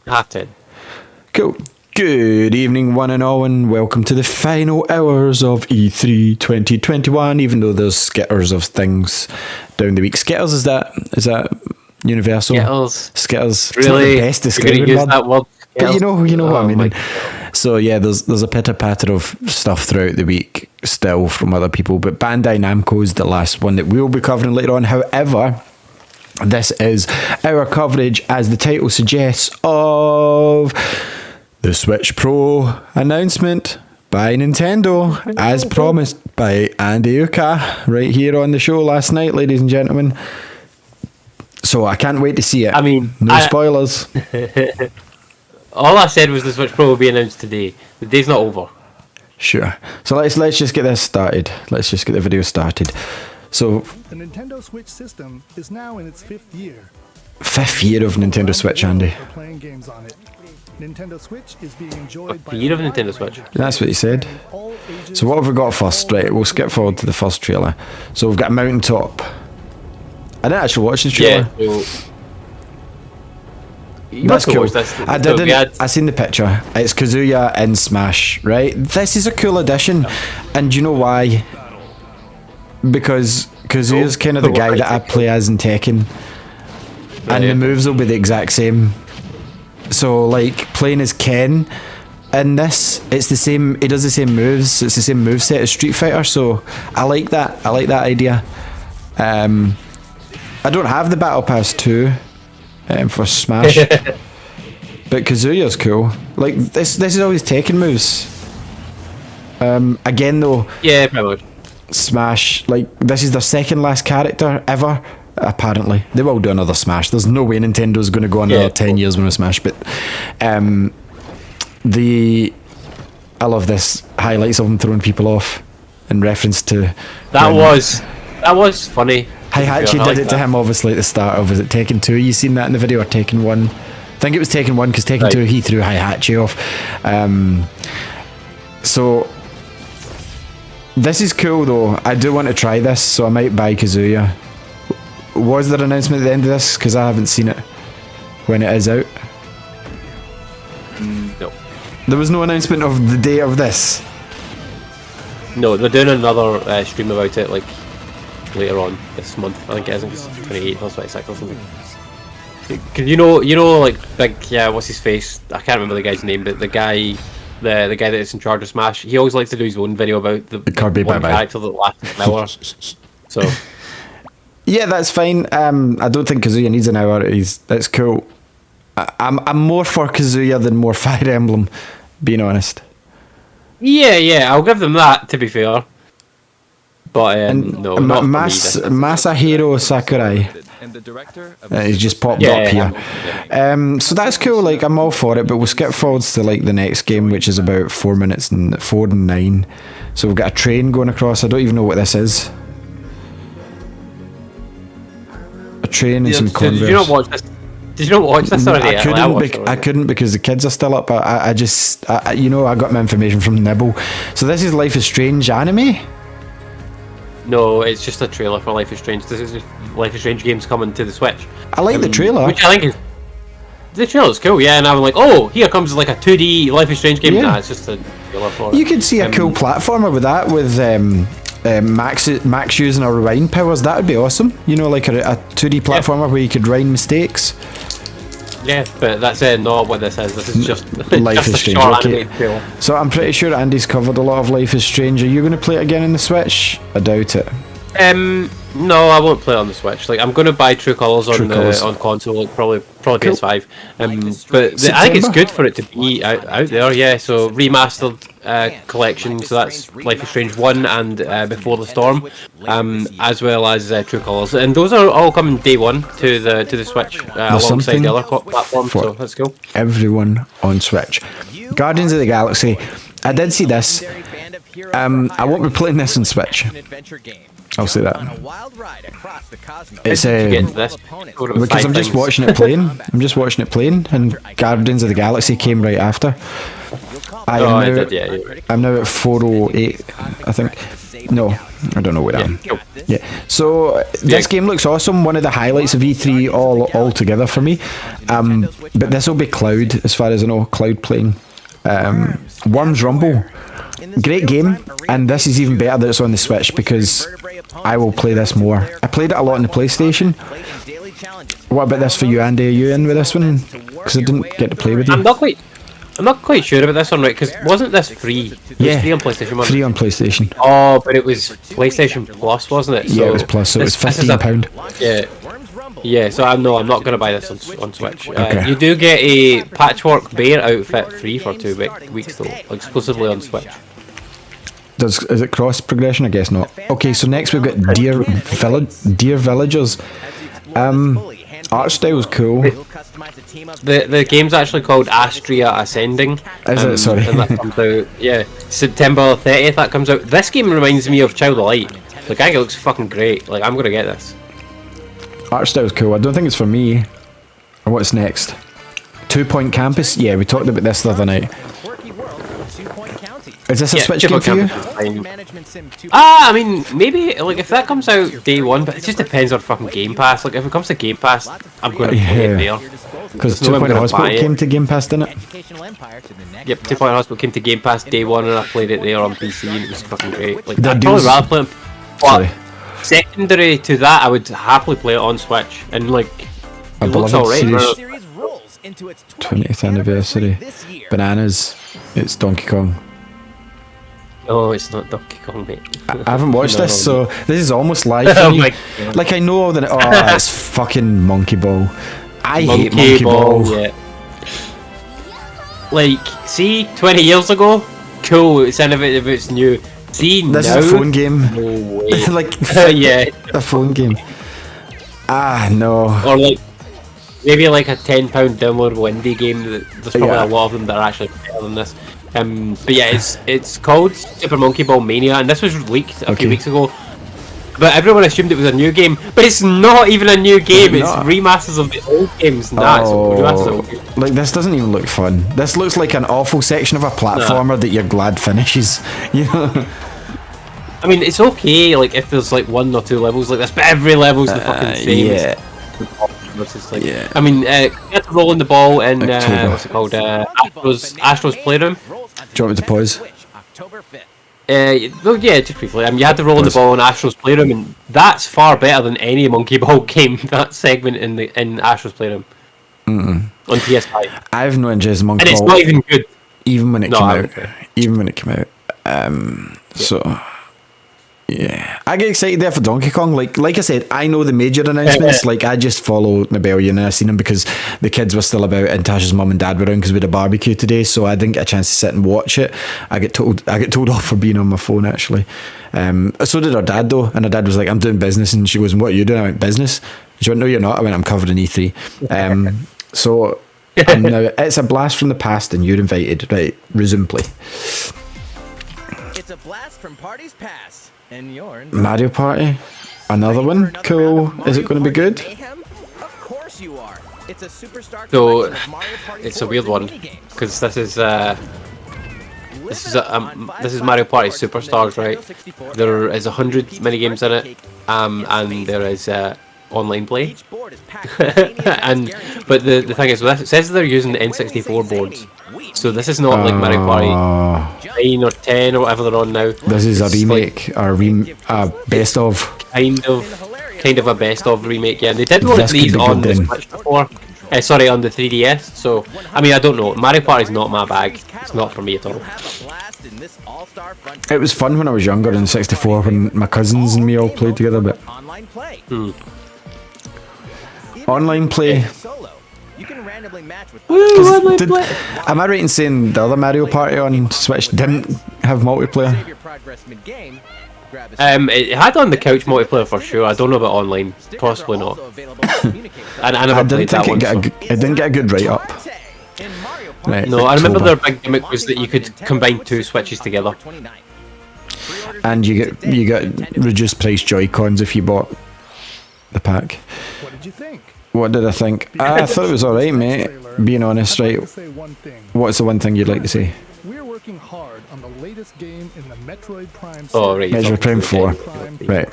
Half 10. Cool. Good evening, one and all, and welcome to the final hours of E3 2021. Even though there's skitters of things down the week. Skitters, is that universal? Skitters. Really? It's not the best describing use word. that word? But you know what I mean. God. So yeah, there's a pitter patter of stuff throughout the week still from other people, but Bandai Namco is the last one that we'll be covering later on. However, this is our coverage, as the title suggests, of the Switch Pro announcement by Nintendo, as promised by Andy Uka right here on the show last night, ladies and gentlemen. So I can't wait to see it. I mean, no spoilers. All I said was the Switch Pro will be announced today. The day's not over. Sure. So let's just get this started. Let's just get the video started. So the Nintendo Switch system is now in its 5th year. 5th year of Nintendo Switch, Andy. Playing games on it. Nintendo Switch is being enjoyed by the year of Nintendo Switch. That's what he said. So what have we got first? Right, we'll skip forward to the first trailer. So we've got a mountaintop. I didn't actually watch the trailer. Yeah. That's cool. This. I didn't. I seen the picture. It's Kazuya in Smash, right? This is a cool addition, and you know why? Because Kazuya's kind of the guy that I play as in Tekken, and the moves will be the exact same. So, like, playing as Ken in this, it's the same. He does the same moves. It's the same moveset as Street Fighter. So, I like that. I like that idea. I don't have the Battle Pass 2 for Smash, but Kazuya's cool. Like, this is all his Tekken moves. Again, though. Yeah, probably. Smash, like, this is their second last character ever. Apparently, they will do another Smash. There's no way Nintendo's going to go another 10 years with a Smash. But I love this highlights of him throwing people off in reference to that was funny. Heihachi did it to him, obviously, at the start of, is it Tekken 2? You seen that in the video, or Tekken 1? I think it was Tekken 1, because Tekken 2 he threw Heihachi off. So this is cool though. I do want to try this, so I might buy Kazuya. Was there an announcement at the end of this? Because I haven't seen it when it is out. No. There was no announcement of the day of this. No, they're doing another stream about it, like, later on this month. I think it's 28th or 26th or something. Cause you know, like, what's his face? I can't remember the guy's name, but the guy that's in charge of Smash, he always likes to do his own video about the Kirby one character that lasts an hour. So yeah, that's fine. I don't think Kazuya needs an hour. That's cool. I'm more for Kazuya than more Fire Emblem, being honest. Yeah, I'll give them that, to be fair. But no, not Masahiro Sakurai. He's just popped up here. So that's cool. Like, I'm all for it. But we'll skip forwards to, like, the next game, which is about 4 minutes and 4 and 9. So we've got a train going across. I don't even know what this is. A train and some Converse. Did you not watch this? Did you not watch this already? I couldn't because the kids are still up. I got my information from Nibble. So this is Life is Strange anime? No, it's just a trailer for Life is Strange. This is just Life is Strange games coming to the Switch. I like the trailer. Which I think is... The trailer's cool, yeah, and I'm like, oh, here comes like a 2D Life is Strange game. Yeah. Nah, it's just a trailer for it. You could see a cool platformer with that, with Max using her rewind powers. That would be awesome. You know, like a 2D platformer where you could rewind mistakes. Yeah, but that's not what this is. This is just Life is Strange. Okay. So I'm pretty sure Andy's covered a lot of Life is Strange. Are you going to play it again in the Switch? I doubt it. No, I won't play it on the Switch. Like, I'm going to buy True Colours on console, like, probably cool. PS5. But I think it's good for it to be out there. Yeah, so remastered collection. So that's Life is Strange 1 and Before the Storm, as well as True Colours, and those are all coming day one to the Switch alongside the other platforms. So that's cool. Everyone on Switch. Guardians of the Galaxy. I did see this. I won't be playing this on Switch. I'll say that. It's Get into this. because I'm just watching it playing. I'm just watching it playing, and Guardians of the Galaxy came right after. I'm now at 408, I think. No, I don't know where I am. Cool. Yeah. So this game looks awesome. One of the highlights of E3 all together for me. But this will be Cloud, as far as I know. Cloud playing. Worms Rumble. Great game, and this is even better that it's on the Switch because I will play this more. I played it a lot on the PlayStation. What about this for you, Andy? Are you in with this one? Because I didn't get to play with you. I'm not quite sure about this one, right? Because wasn't this free? It was free on PlayStation 1. Free on PlayStation. Oh, but it was PlayStation Plus, wasn't it? Yeah, it was Plus, so it was £15. Yeah. So I'm not going to buy this on Switch. Okay. You do get a Patchwork Bear outfit free for 2 weeks though, exclusively on Switch. Is it cross progression? I guess not. Okay, so next we've got Dear Villagers. Art style's cool. The game's actually called Astria Ascending. Is it? Sorry. And that comes out, September 30th. That comes out. This game reminds me of Child of Light. Like, I think it looks fucking great. Like, I'm gonna get this. Art style's cool. I don't think it's for me. What's next? 2 Point Campus. Yeah, we talked about this the other night. Is this a Switch game for you? I mean, maybe, like, if that comes out day one, but it just depends on fucking Game Pass. Like, if it comes to Game Pass, I'm going to play it there. Because 2 Point Hospital came to Game Pass, didn't it? Yep, 2 Point Hospital came to Game Pass day one, and I played it there on PC, and it was fucking great. Like, I'd probably rather play it. But secondary to that, I would happily play it on Switch, and, like, it looks alright. 20th anniversary. Bananas. It's Donkey Kong. No, it's not Donkey Kong, mate. I haven't watched this, so this is almost live for me. Like, I know that. Oh, it's fucking Monkey Ball. I hate Monkey Ball. Yeah. Like, see, 20 years ago, cool. It's innovative. It's new. See, this now, is a phone game. No way. Like, yeah, a phone game. Ah, no. Or like, maybe like a £10 downloadable indie game. There's probably a lot of them that are actually better than this. But yeah, it's called Super Monkey Ball Mania, and this was leaked a few weeks ago. But everyone assumed it was a new game, but it's not even a new game. It's remasters of the old games. Like, this doesn't even look fun. This looks like an awful section of a platformer that you're glad finishes. You know. I mean, it's okay. Like, if there's like 1 or 2 levels like this, but every level's the fucking same. Yeah. Like, I mean, you had to roll in the ball in what's it called? Astro's Playroom. Do you want me to pause? Well, yeah, just briefly. You had to roll in the ball in Astro's Playroom, and that's far better than any Monkey Ball game. That segment in Astro's Playroom on PS5. I have no interest in Monkey Ball, and it's not even good. Even when it came out. Even when it came out. So. Yeah, I get excited there for Donkey Kong. Like I said, I know the major announcements. Like, I just follow Rebellion, and I seen them because the kids were still about, and Tasha's mum and dad were around because we had a barbecue today, so I didn't get a chance to sit and watch it. I get told off for being on my phone, actually. So did her dad though, and her dad was like, "I'm doing business," and she goes, "What are you doing?" I went, "Business." She went, "No, you're not." I went, "I'm covered in E3." So now it's a blast from the past, and you're invited. Right, resume play. It's a blast from parties past. Mario Party, another one. Cool. Is it going to be good? So it's a weird one because this is Mario Party Superstars, right? There is 100 minigames in it, and there is online play. But the thing is, it says they're using the N64 boards. So this is not like Mario Party 9 or 10 or whatever they're on now. This is a remake, a best of. Kind of a best of remake, yeah. And they did release these on the Switch before. Sorry, on the 3DS. So, I mean, I don't know. Mario Party's not my bag. It's not for me at all. It was fun when I was younger in 64 when my cousins and me all played together, but... Online play. Am I right in saying the other Mario Party on Switch didn't have multiplayer? It had on the couch multiplayer for sure. I don't know about online. Possibly not. I never played that one. It didn't get a good write-up. Right, no, I remember their big gimmick was that you could combine 2 Switches together. And you get reduced price Joy-Cons if you bought the pack. What did you think? What did I think? I thought it was alright, mate. Being honest, right? What's the one thing you'd like to say? We're working hard on the latest game in the Metroid Prime series. Oh, right. Metroid Prime 4. Right.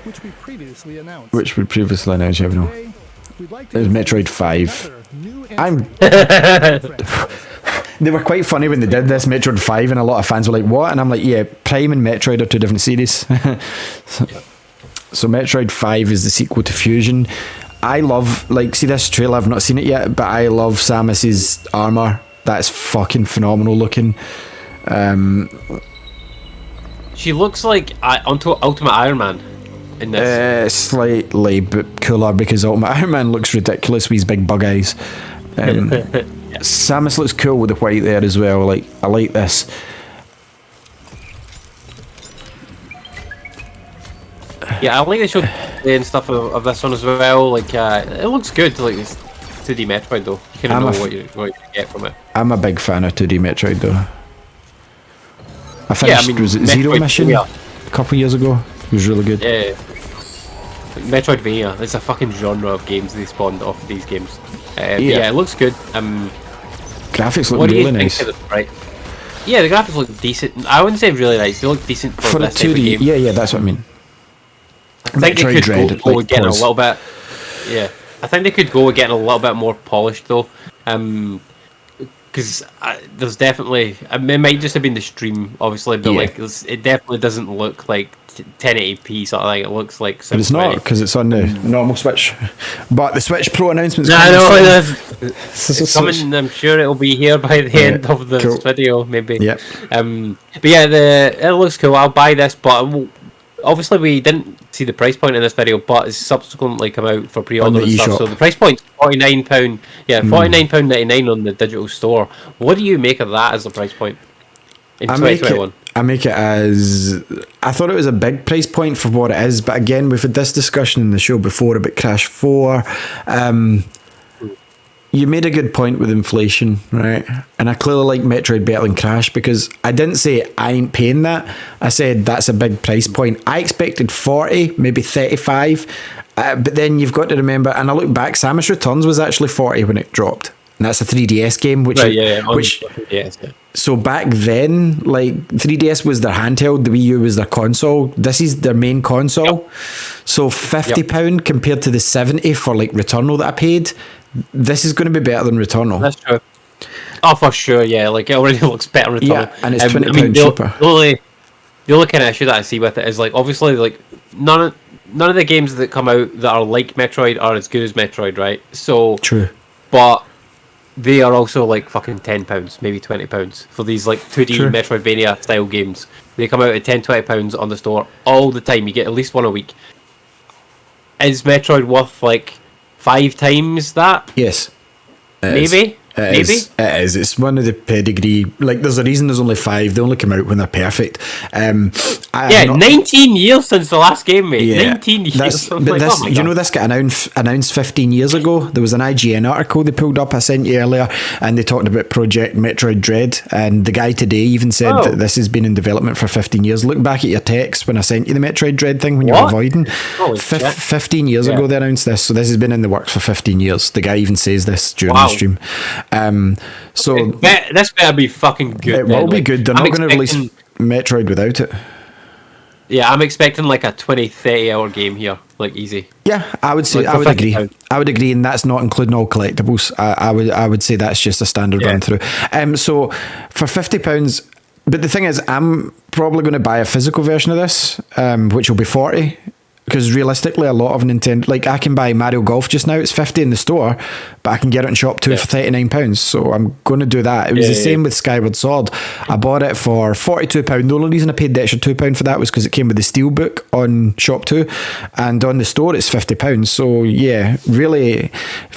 Which we previously announced. Which we previously announced, you know. Today, we'd like to It was Metroid 5. They were quite funny when they did this, Metroid 5, and a lot of fans were like, what? And I'm like, yeah, Prime and Metroid are two different series. So Metroid 5 is the sequel to Fusion. I love, like, see this trailer, I've not seen it yet, but I love Samus's armour. That's fucking phenomenal looking. She looks like Ultimate Iron Man in this. Slightly, but cooler because Ultimate Iron Man looks ridiculous with his big bug eyes. Samus looks cool with the white there as well. Like, I like this. Yeah, I like they showed and stuff of this one as well. Like, it looks good. Like, it's 2D Metroid though. You kind of know what you get from it. I'm a big fan of 2D Metroid though. I finished, was it Zero Mission a couple years ago? It was really good. Yeah. Metroidvania, it's a fucking genre of games they spawned off of these games. Yeah, it looks good. Graphics look what do really you nice. think of the, right? Yeah, the graphics look decent. I wouldn't say really nice. They look decent for a this type of 2D. game. Yeah, that's what I mean. I think they could Dread, go like, with getting pause. a little bit. Yeah, I think they could go with getting a little bit more polished though. Because there's definitely, I mean, it might just have been the stream, obviously, but like it definitely doesn't look like 1080p sort of thing. It looks like. But it's not because it's on the normal Switch. But the Switch Pro announcement's I coming know soon. it's coming. I'm sure it'll be here by the end of this video, maybe. Yeah. But yeah, it looks cool. I'll buy this, but obviously we didn't see the price point in this video, but it's subsequently come out for pre-order and stuff. So the price point's £49. Yeah, £49.99 on the digital store. What do you make of that as a price point in 2021? I make it as, I thought it was a big price point for what it is, but again, we've had this discussion in the show before about Crash 4. You made a good point with inflation, right? And I clearly like Metroid better than Crash because I didn't say I ain't paying that. I said that's a big price point. I expected 40, maybe 35. But then you've got to remember, and I look back, Samus Returns was actually 40 when it dropped. And that's a 3DS game, which... So back then, like, 3DS was their handheld, the Wii U was their console. This is their main console. So £50 compared to the 70 for, like, Returnal that I paid... This is going to be better than Returnal. That's true. Oh, for sure, yeah. Like, it already looks better than Returnal. Yeah, and it's £20 cheaper. The only kind of issue that I see with it is, like, obviously, like, none of the games that come out that are like Metroid are as good as Metroid, right? So... True. But they are also, like, fucking £10, maybe £20 for these, like, 2D Metroidvania-style games. They come out at £10, £20 on the store all the time. You get at least one a week. Is Metroid worth, like... 5 times that? Yes. Maybe? It is. It's one of the pedigree. Like, there's a reason there's only 5. They only come out when they're perfect. 19 years since the last game, mate. Yeah, 19 years. But this, you know, this got announced 15 years ago. There was an IGN article they pulled up I sent you earlier, and they talked about Project Metroid Dread. And the guy today even said that this has been in development for 15 years. Look back at your text when I sent you the Metroid Dread thing when you were avoiding. 15 years ago they announced this, so this has been in the works for 15 years. The guy even says this during the stream. So this better be fucking good. It will be good. They're not going to release Metroid without it. Yeah, I'm expecting like a 20-30 hour game here, like easy. Yeah, I would say, like, I would agree. I would agree, and that's not including all collectibles. I would say that's just a standard run through. So for £50, but the thing is, I'm probably going to buy a physical version of this, which will be 40. Because realistically, a lot of Nintendo, like, I can buy Mario Golf just now, it's 50 in the store, but I can get it in Shop 2 for £39, so I'm going to do that. It was the same with Skyward Sword. I bought it for £42. The only reason I paid the extra £2 for that was because it came with the Steelbook on Shop 2, and on the store it's £50. So yeah, really...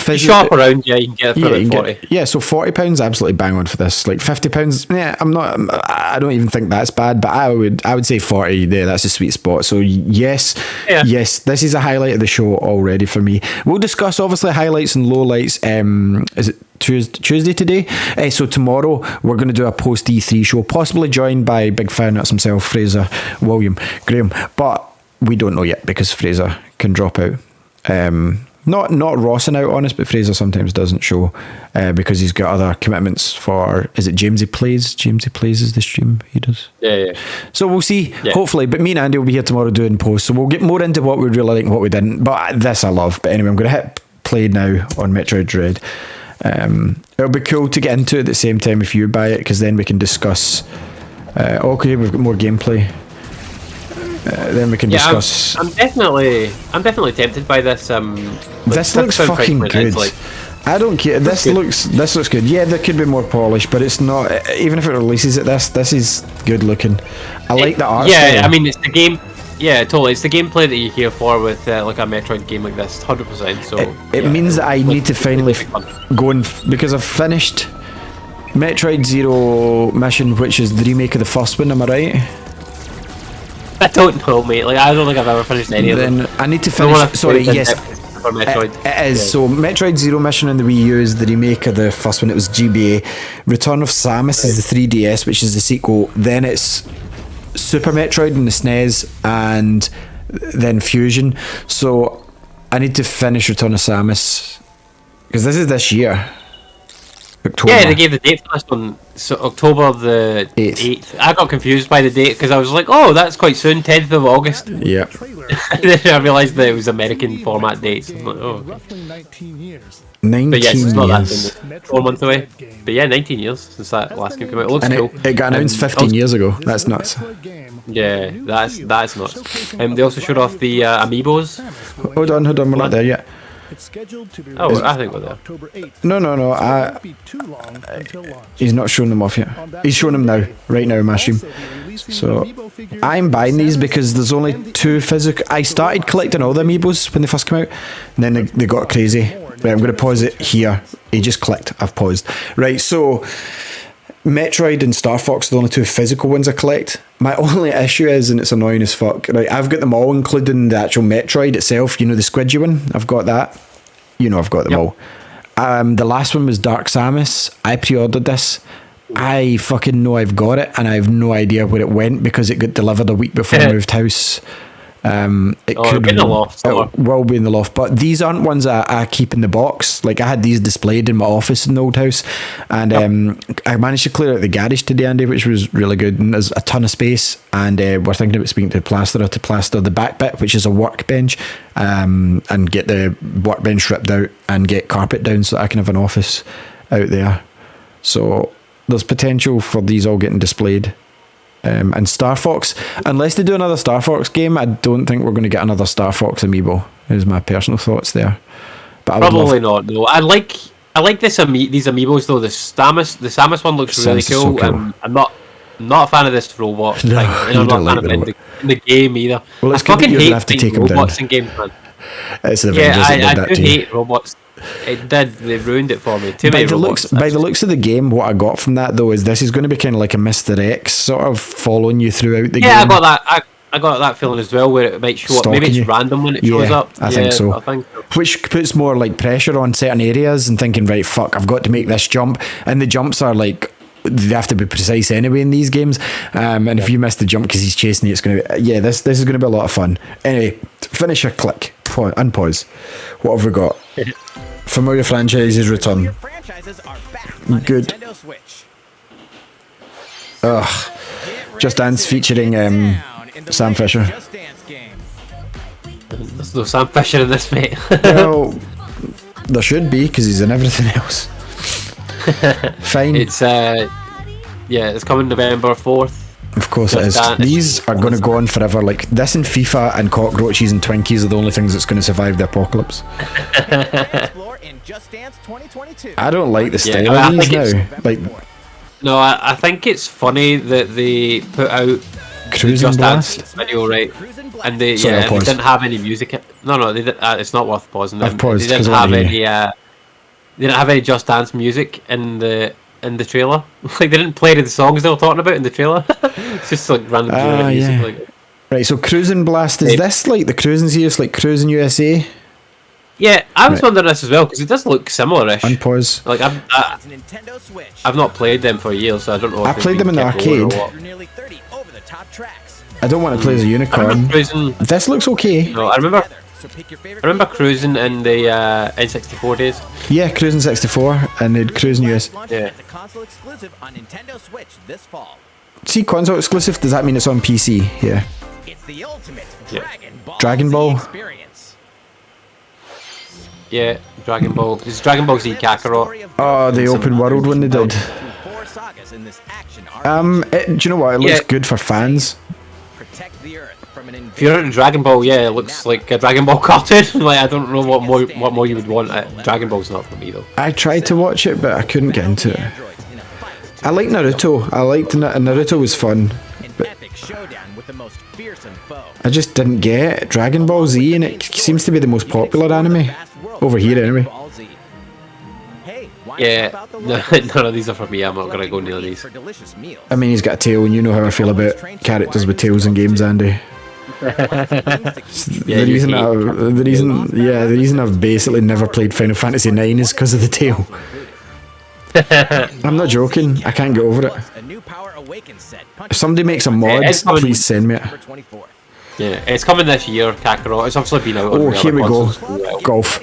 You shop around, you can get it for like 40. So £40, absolutely bang on for this. Like £50, I I don't even think that's bad, but I would say 40 there. That's a sweet spot. So yes, this is a highlight of the show already for me. We'll discuss obviously highlights and lowlights. Is it Tuesday today? So tomorrow we're going to do a post E3 show, possibly joined by big fan nuts himself, Fraser, William, Graham, but we don't know yet because Fraser can drop out. Not Rossing out on us, but Fraser sometimes doesn't show because he's got other commitments for. Is it Jamesy Plays? Jamesy Plays is the stream he does. Yeah. So we'll see. Yeah. Hopefully, but me and Andy will be here tomorrow doing posts, so we'll get more into what we really like and what we didn't. But this I love. But anyway, I'm going to hit play now on Metroid Dread. It'll be cool to get into it at the same time if you buy it, because then we can discuss. Okay, we've got more gameplay. Then we can discuss. I'm definitely tempted by this. This looks fucking good. Like, I don't care. This looks good. Yeah, there could be more polish, but it's not. Even if it releases it, this is good looking. I like the art. Yeah, style. I mean it's the game. Yeah, totally. It's the gameplay that you're here for with like a Metroid game like this, 100%. So it means that I need to finally go and because I've finished Metroid Zero Mission, which is the remake of the first one. Am I right? I don't know, mate. Like I don't think I've ever finished any of them. Then I need to finish. Sorry, yes. For Metroid. It is. So Metroid Zero Mission on the Wii U is the remake of the first one. It was GBA. Return of Samus is the 3DS, which is the sequel. Then it's Super Metroid in the SNES, and then Fusion. So I need to finish Return of Samus because this is this year. October. Yeah, they gave the date for this one, so October the 8th. I got confused by the date because I was like, oh, that's quite soon, 10th of August. Yeah. Then I realised that it was American format dates. I'm like, oh. Roughly 19 years. 19 but yes, it's not that years. soon. 4 months away. But yeah, 19 years since that last game came out. It looks And cool. it got announced 15 years ago. That's nuts. Yeah, that's nuts. They also showed off the amiibos. Hold on, we're not there yet. It's scheduled to be Oh, I think we're there. October 8th. No. He's not showing them off yet. He's showing them now, right now in my stream. So I'm buying these because there's only 2 physical. I started collecting all the amiibos when they first came out, and then they got crazy. Right, I'm going to pause it here. He just clicked. I've paused. Right, so Metroid and Star Fox are the only 2 physical ones I collect. My only issue is, and it's annoying as fuck, right, I've got them all, including the actual Metroid itself, you know, the squidgy one. I've got that. You know, I've got them all. The last one was Dark Samus. I pre-ordered this. I fucking know I've got it, and I have no idea where it went because it got delivered a week before I moved house. It could be in the loft. It will be in the loft, but these aren't ones that I keep in the box. Like I had these displayed in my office in the old house, and I managed to clear out the garage today, Andy, which was really good. And there's a ton of space, and we're thinking about speaking to the plasterer to plaster the back bit, which is a workbench, and get the workbench ripped out and get carpet down so that I can have an office out there. So there's potential for these all getting displayed. And Star Fox, unless they do another Star Fox game, I don't think we're going to get another Star Fox amiibo. Is my personal thoughts there. But probably not. No, I like these amiibos though. The Samus one looks really cool. So cool. I'm not a fan of this robot thing. And I'm not a fan of in the game either. Well, it's I fucking hate have to take robots down. in games, man. It's the Avengers that did that I do to you. hate robots. It did. They ruined it for me. By the looks of the game, what I got from that though is this is going to be kind of like a Mr. X sort of following you throughout the game. Yeah, I got that. I got that feeling as well, where it might show up. Maybe it's random when it shows up. I think so. Which puts more like pressure on certain areas and thinking, right, fuck, I've got to make this jump, and the jumps are like. They have to be precise anyway in these games, and if you miss the jump because he's chasing you, it's going to be this is going to be a lot of fun. Anyway, finish a click, unpause. What have we got? Familiar franchises return. Good. Just Dance featuring Sam Fisher. There's no Sam Fisher in this, mate. Well, there should be because he's in everything else. Fine. It's it's coming November 4th. Of course it is. These are going to go on forever. Like this and FIFA and cockroaches and Twinkies are the only things that's going to survive the apocalypse. I don't like the style of these now. Like, no, I think it's funny that they put out Cruising Just Blast Dance video, right? And they didn't have any music. No, they did, it's not worth pausing. I've paused. They didn't have any. They didn't have any Just Dance music in the in the trailer. Like they didn't play any of the songs they were talking about in the trailer. It's just like random generic music. Yeah. Like, Right, so Cruising Blast, is this like the Cruising Series, like Cruising USA? yeah, I was wondering this as well because it does look similar-ish. Unpause. Like It's a Nintendo Switch. I've not played them for years, so I don't know. I if they've played them been in the kept going or arcade. what. Through nearly 30 over-the-top tracks. I don't want to play as a I unicorn. remember cruising. This looks okay. No, I remember. So pick your favorite I remember cruising in the N64 days. Yeah, Cruising 64 and then Cruising US. Yeah. The console exclusive on Nintendo Switch this fall. See, console exclusive, does that mean it's on PC? Yeah. It's the ultimate Yeah. Dragon Z Ball. experience. Yeah, Dragon Ball. It's Dragon Ball Z Kakarot. Oh, the open world one they did. Four sagas in this action RPG. Do you know what? It looks Yeah. good for fans. Protect the Earth from an If you're into Dragon Ball, yeah, it looks like a Dragon Ball cartoon. Like I don't know what more you would want. Dragon Ball's not for me though. I tried to watch it, but I couldn't get into it. I like Naruto. I liked Naruto was fun. An epic showdown with the most fearsome foe. I just didn't get Dragon Ball Z, and it seems to be the most popular anime over here anyway. Ball Z. Hey, why Yeah, not out the no, locals? none of these are for me. I'm not gonna go near these. For delicious meals. I mean, he's got a tail, and you know how I feel about characters with tails in games, Andy. Yeah, The reason I've basically never played Final Fantasy IX is because of the tail. I'm not joking. I can't get over it. A new Power Awakens set. If somebody makes a mod, it's coming- please send me it. September 24th. Yeah, it's coming this year, Kakarot. It's obviously been out. on Oh, the here other we go. consoles. Golf.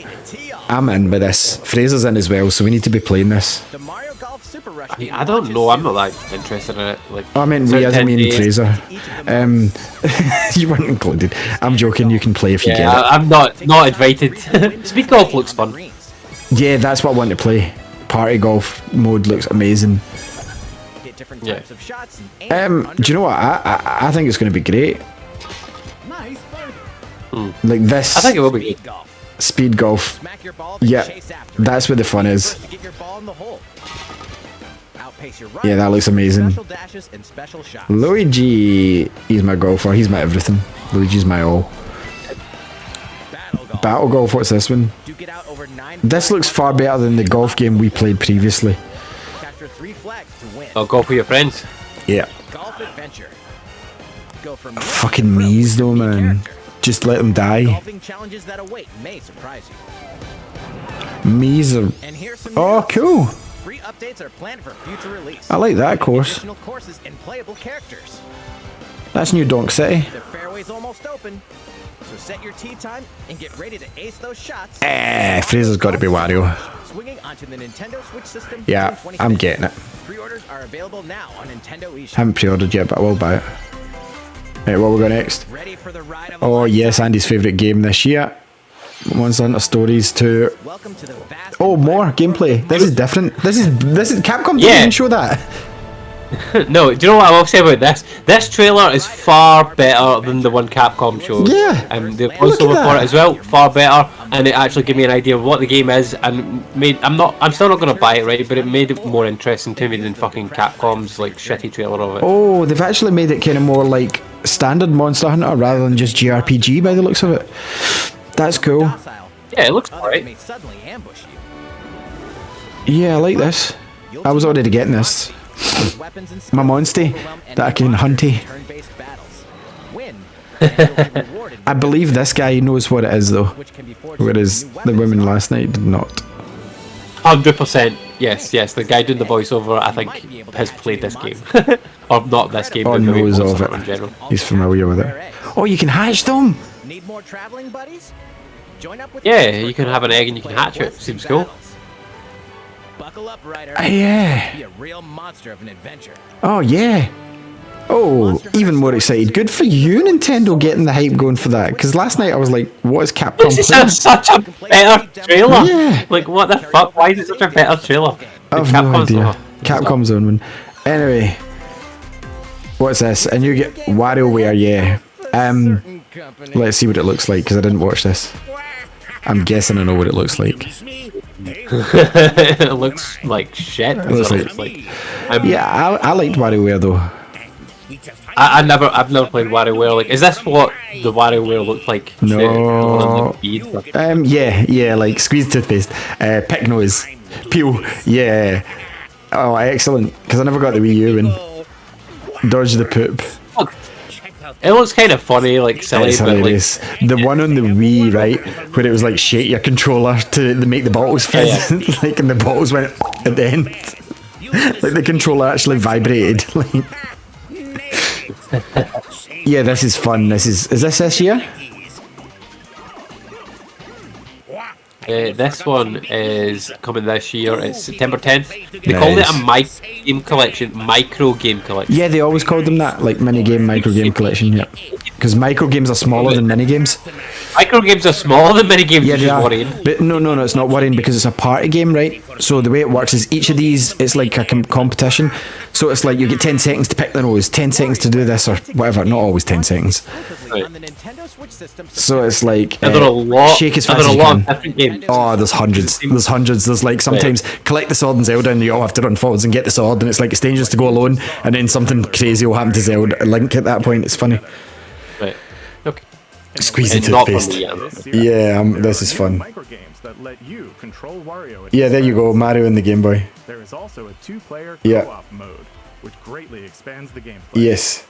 I'm in with this. Fraser's in as well, so we need to be playing this. The Mario Golf Super Rush. I mean, I don't know. I'm not that interested in it. Like, Oh, I mean, it's we out as I 10 mean days. Fraser. You weren't included. I'm joking. You can play if you Yeah, get it. I'm not invited. Speed golf looks fun. Yeah, that's what I want to play. Party golf mode looks amazing. Hit different Yeah. types of shots and Do you know what? I think it's going to be great. Like this I think it will be good. golf. speed golf. Smack your ball, then Yeah, chase after it. that's where the fun is. First to get your ball in the hole. Outpace your Yeah, that looks amazing. Special dashes and special shots. Luigi, he's my golfer. He's my everything. Luigi's my all. Battle golf. Battle golf. What's this one? Duke it out over 9 This looks far better than the golf game we played previously. Capture 3 flags to win. I'll golf with your friends. Yeah. Golf adventure. Go from Fucking Mii's though, man. Just let them die. Golfing challenges that await may surprise you. Mii's are. And here's some Oh, news. cool. Free updates are planned for future release. I like that course. Additional courses and playable characters. That's New Donk City. The fairway's almost open, so set your tee time and get ready to ace those shots. Fraser's got to be Wario. Swinging onto the Nintendo Switch system. Yeah, June 25th. I'm getting it. Pre-orders are available now on Nintendo eShop. Haven't pre-ordered yet, but I will buy it. Right, what we got next? Ready for the ride of a Oh lifetime? yes, Andy's favourite game this year. Monster Hunter Stories 2. Welcome to the vast. Oh, more gameplay. This is different. This is Capcom didn't Yeah. even show that. No, do you know what I will say about this? This trailer is far better than the one Capcom showed. Yeah. And the Look voiceover at for that. it as well, far better. And it actually gave me an idea of what the game is, and I'm still not gonna buy it, right? But it made it more interesting to me than fucking Capcom's like shitty trailer of it. Oh, they've actually made it kind of more like standard Monster Hunter rather than just JRPG by the looks of it. That's cool. Docile. Yeah, it looks Others alright. may suddenly ambush you. Yeah, I like this. I was already getting this. Weapons and My skills monstie overwhelm that I can enemy hunty. monsters in turn-based battles. Win, and you'll be rewarded I with believe this guy knows what it is though, which can be forged whereas into new the weapons. women last night did not. 100%. Yes. The guy doing the voiceover, I think, has played this game, or not this game, Or but maybe knows Monster of Hunter in general. it. He's familiar with it. Oh, you can hatch them. Need more traveling buddies? Join up with Yeah, us for you can have an egg and you can hatch it. quests Seems and cool. battles. Buckle up, Ryder. Yeah. Be a real monster of an adventure. Oh yeah. Oh, even more excited. Good for you, Nintendo, getting the hype going for that. Because last night I was like, what is Capcom This playing? is such a better trailer. Yeah. Like, what the fuck? Why is it such a better trailer? I've The no Capcom's- idea. oh, Capcom's own one. Anyway, what's this? And you get WarioWare, yeah. Certain company. Let's see what it looks like because I didn't watch this. I'm guessing I know what it looks like. it looks like shit. That's Looks what it like- looks like. Yeah, I liked WarioWare though. I've never played WarioWare. Like, is this what the WarioWare looked like? No. The one on the bead? Yeah, like squeeze toothpaste, pick nose, peel. Yeah, Oh, excellent. Because I never got the Wii U and dodge the poop. It looks kind of funny, like silly, It's but hilarious. The one on the Wii, right, where it was like shake your controller to make the bottles fizz, like, and the bottles went at the end. Like the controller actually vibrated. Like, yeah, this is fun. Is this year? This one is coming this year. It's September 10th. They called it a micro game collection. Yeah, they always called them that, like mini game, micro game collection. Yeah, because micro games are smaller than mini games. Micro games are smaller than mini games. Yeah, which is worrying. But no, it's not worrying because it's a party game, right? So the way it works is each of these, it's like a competition. So it's like you get 10 seconds to pick the nose, 10 seconds to do this or whatever. Not always 10 seconds. Right. So it's like Are there a lot? shake as Are fast there as a you lot can. of different games? Oh, there's hundreds. There's like sometimes collect the sword in Zelda and you all have to run forwards and get the sword, and it's like it's dangerous to go alone, and then something crazy will happen to Zelda Link at that point. It's funny. Right. Okay. Squeeze the It's not toothpaste. funny, Yeah, this is fun. Microgames that let you control Wario. Yeah, there you go, Mario and the Game Boy. There is also a 2-player Yeah. co-op mode, which greatly expands the gameplay. Yes,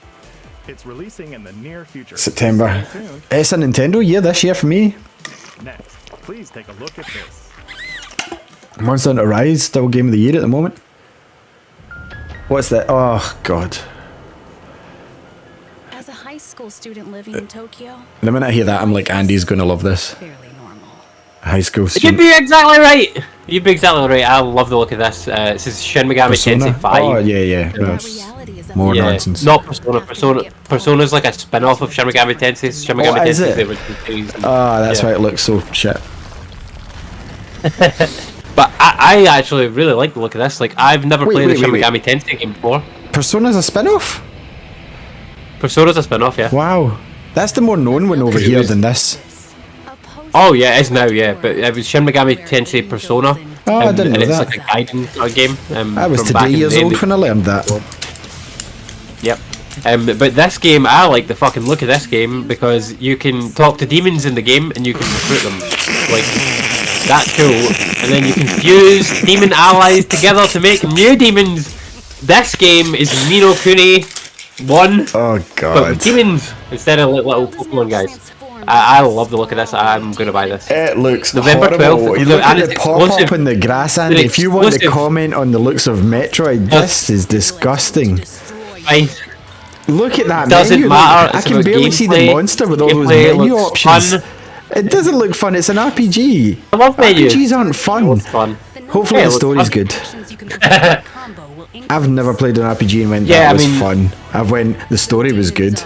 It's releasing in the near future. September. Stay tuned. It's a Nintendo year this year for me. Next, please take a look at this. Monster Hunter Rise, still game of the year at the moment. What's that? Oh god. As a high school student living in Tokyo, The minute I hear that, I'm like, Andy's gonna love this. fairly normal. High school You'd student. be exactly right. You'd be exactly right. I love the look of this. This is Shin Megami Tensei 5. Oh yeah. That That's reality is more Yeah, nonsense. not Persona. Persona's like a spin-off of Shin Megami Tensei. Shin Megami Oh, is Tensei it? the original series. Ah, that's Yeah. why it looks so shit. But I actually really like the look of this. Like, I've never Wait, played wait, a Shin wait, Megami Tensei game before. Persona's a spin-off? Persona's a spin-off, yeah. Wow. That's the more known one over here than this. Oh yeah, it is now, yeah. But it was Shin Megami Tensei Persona. Oh, I didn't and know it's that. like a Gaiden sort of game. I was from back today in years the day. old when I learned that. Yep. But this game, I like the fucking look of this game because you can talk to demons in the game and you can recruit them. Like, that's cool. And then you can fuse demon allies together to make new demons. This game is Ni no Kuni 1, Oh but god. with demons instead of little Pokemon guys. I love the look of this. I'm gonna buy this. It looks November horrible. 12th, You look and at the it's pop-up exclusive. in the grass, Andy. It's If you want to exclusive. comment on the looks of Metroid, this is disgusting. Fine. Look at that Doesn't menu. matter, Look, I it's can about barely see the gameplay. monster with all those Gameplay menu looks options. fun. It doesn't look fun. It's an RPG. I love menu. RPGs aren't fun. It's fun. Hopefully Yeah, the it looks story's fun. good. I've never played an RPG and went, Yeah, that I was mean- fun. I've went, the story was good.